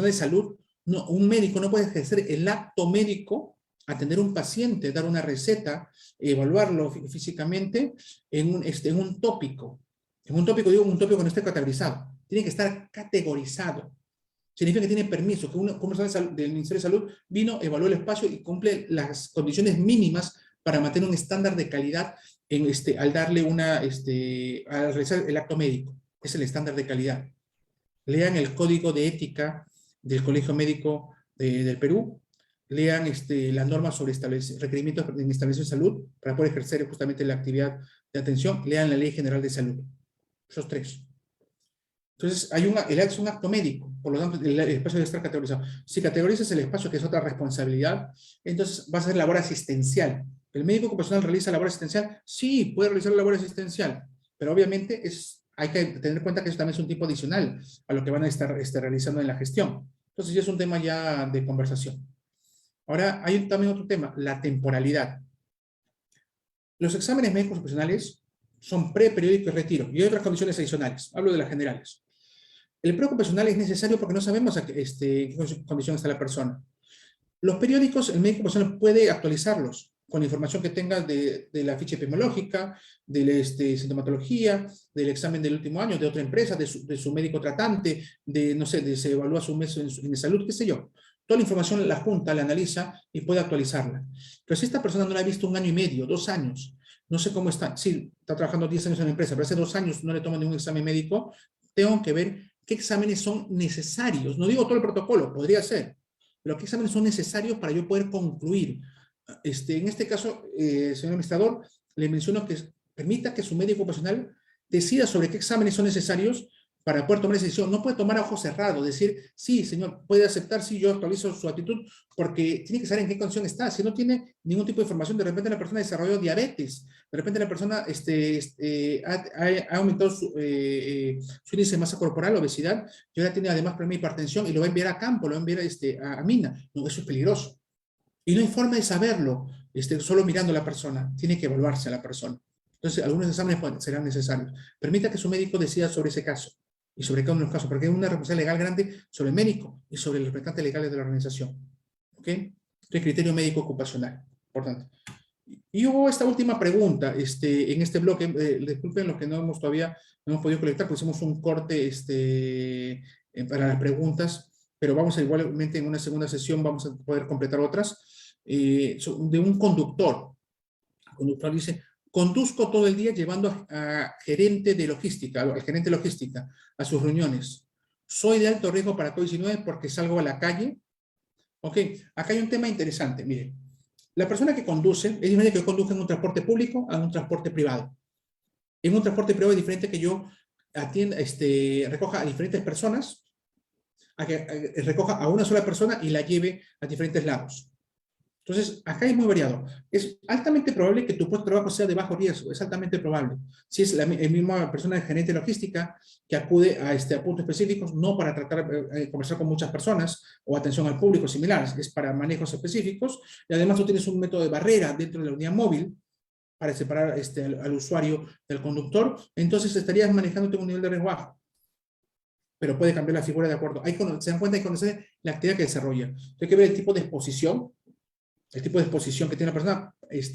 de salud, no, un médico no puede ejercer el acto médico, atender a un paciente, dar una receta, evaluarlo físicamente en un tópico. En un tópico, digo un tópico que no esté categorizado. Tiene que estar categorizado. Significa que tiene permiso, que un profesional del Ministerio de Salud vino, evaluó el espacio y cumple las condiciones mínimas para mantener un estándar de calidad al darle al realizar el acto médico. Es el estándar de calidad. Lean el código de ética del Colegio Médico del Perú, lean las normas sobre requerimientos en establecimientos de salud para poder ejercer justamente la actividad de atención, lean la Ley General de Salud. Esos 3. Entonces, el acto es un acto médico, por lo tanto, el espacio debe estar categorizado. Si categorizas el espacio, que es otra responsabilidad, entonces vas a hacer labor asistencial. ¿El médico ocupacional realiza labor asistencial? Sí, puede realizar labor asistencial, pero obviamente hay que tener en cuenta que eso también es un tipo adicional a lo que van a estar realizando en la gestión. Entonces, ya es un tema ya de conversación. Ahora, hay también otro tema, la temporalidad. Los exámenes médicos ocupacionales son pre-periódico y retiro, y hay otras condiciones adicionales. Hablo de las generales. El preocupacional es necesario porque no sabemos en qué condición está la persona. Los periódicos, el médico ocupacional puede actualizarlos con la información que tenga de la ficha epidemiológica, de la sintomatología, del examen del último año, de otra empresa, de su médico tratante, no sé, se evalúa su mes en salud, qué sé yo. Toda la información la junta, la analiza y puede actualizarla. Pero si esta persona no la ha visto 1 año y medio, 2 años, no sé cómo está, sí, está trabajando 10 años en la empresa, pero hace 2 años no le toman ningún examen médico, tengo que ver qué exámenes son necesarios. No digo todo el protocolo, podría ser, pero qué exámenes son necesarios para yo poder concluir. En este caso, señor administrador, le menciono que permita que su médico ocupacional decida sobre qué exámenes son necesarios para poder tomar esa decisión. No puede tomar a ojo cerrado, decir, sí, señor, puede aceptar, sí, yo actualizo su actitud, porque tiene que saber en qué condición está. Si no tiene ningún tipo de información, de repente la persona desarrolló diabetes, de repente la persona ha aumentado su índice de masa corporal, obesidad, y ahora tiene además problema de hipertensión, y lo va a enviar a campo, lo va a enviar a mina. No, eso es peligroso. Y no hay forma de saberlo, solo mirando a la persona. Tiene que evaluarse a la persona. Entonces, algunos exámenes serán necesarios. Permita que su médico decida sobre ese caso y sobre cada uno de los casos, porque hay una responsabilidad legal grande sobre el médico y sobre los representantes legales de la organización. ¿Ok? Este criterio médico ocupacional. Importante. Y hubo esta última pregunta en este bloque. Disculpen lo que todavía no hemos podido colectar, porque hicimos un corte para las preguntas, pero vamos a igualmente en una segunda sesión vamos a poder completar otras. De un conductor. El conductor dice, conduzco todo el día llevando a gerente de logística, al gerente de logística, a sus reuniones. Soy de alto riesgo para COVID-19 porque salgo a la calle. Ok, acá hay un tema interesante, miren. La persona que conduce, es diferente que yo conduzca en un transporte público a un transporte privado. En un transporte privado es diferente que yo atienda, recoja a diferentes personas, a que recoja a una sola persona y la lleve a diferentes lados. Entonces, acá es muy variado. Es altamente probable que tu puesto de trabajo sea de bajo riesgo, es altamente probable. Si es la misma persona de gerente de logística que acude a puntos específicos, no para tratar de conversar con muchas personas o atención al público similares, es para manejos específicos, y además tú tienes un método de barrera dentro de la unidad móvil para separar al usuario del conductor, entonces estarías manejándote un nivel de riesgo bajo. Pero puede cambiar la figura de acuerdo. Ahí se dan cuenta y conocer la actividad que desarrolla. Hay que ver el tipo de exposición, el tipo de exposición que tiene la persona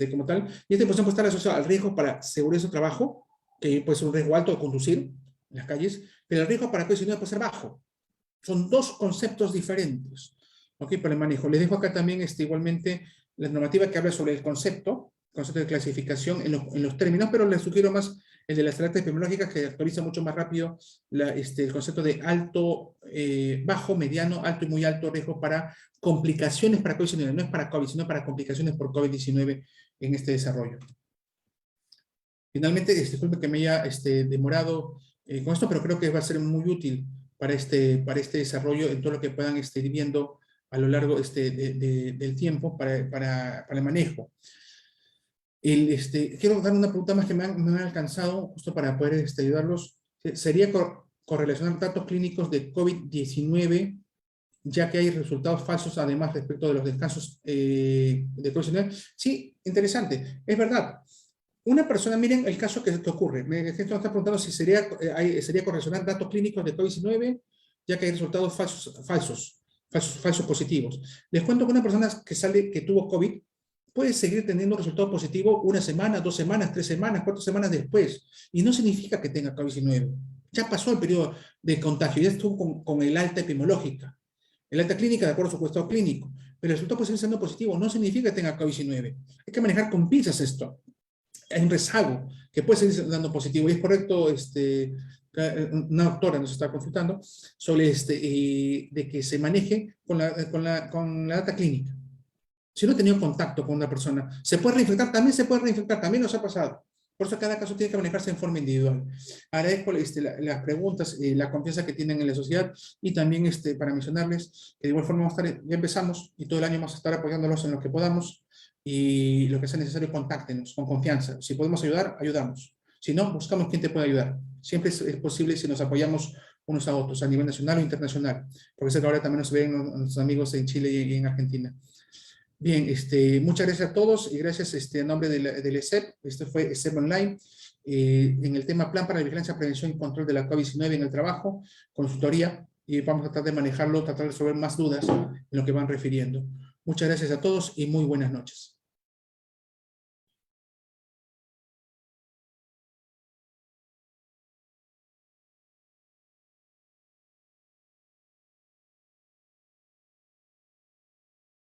como tal, y esta exposición puede estar asociada al riesgo para seguridad de su trabajo, que puede ser un riesgo alto de conducir en las calles, pero el riesgo para COVID-19 puede ser bajo. Son dos conceptos diferentes, ¿ok? Para el manejo. Les dejo acá también igualmente la normativa que habla sobre el concepto de clasificación en los términos, pero les sugiero más el de las alertas epidemiológicas, que actualiza mucho más rápido el concepto de alto, bajo, mediano, alto y muy alto riesgo para complicaciones para COVID-19. No es para COVID, sino para complicaciones por COVID-19 en este desarrollo. Finalmente, disculpe que me haya demorado con esto, pero creo que va a ser muy útil para este desarrollo en todo lo que puedan ir viendo a lo largo del tiempo para el manejo. Quiero dar una pregunta más que me han alcanzado, justo para poder ayudarlos. ¿Sería correlacionar datos clínicos de COVID-19, ya que hay resultados falsos además respecto de los descansos de COVID-19? Sí, interesante. Es verdad. Una persona, miren el caso que ocurre. Me está preguntando si sería correlacionar datos clínicos de COVID-19, ya que hay resultados falsos positivos. Les cuento que una persona que tuvo COVID puede seguir teniendo resultados positivos una semana, 2 semanas, 3 semanas, 4 semanas después. Y no significa que tenga COVID-19. Ya pasó el periodo de contagio, ya estuvo con el alta epidemiológica. El alta clínica de acuerdo a su estado clínico. Pero el resultado puede seguir siendo positivo, no significa que tenga COVID-19. Hay que manejar con pinzas esto. Hay un rezago que puede seguir dando positivo. Y es correcto, una doctora nos está consultando sobre de que se maneje con la data clínica. Si no he tenido contacto con una persona, ¿se puede reinfectar? También nos ha pasado. Por eso cada caso tiene que manejarse en forma individual. Agradezco las preguntas, la confianza que tienen en la sociedad, y también para mencionarles que de igual forma ya empezamos y todo el año vamos a estar apoyándolos en lo que podamos, y lo que sea necesario, contáctenos con confianza. Si podemos ayudar, ayudamos. Si no, buscamos quién te puede ayudar. Siempre es posible si nos apoyamos unos a otros, a nivel nacional o internacional, porque sé que ahora también nos ven nuestros amigos en Chile y en Argentina. Bien, muchas gracias a todos, y gracias en nombre del ESEP. Este fue ESEP Online, en el tema Plan para la Vigilancia, Prevención y Control de la COVID-19 en el Trabajo, consultoría, y vamos a tratar de manejarlo, tratar de resolver más dudas en lo que van refiriendo. Muchas gracias a todos y muy buenas noches.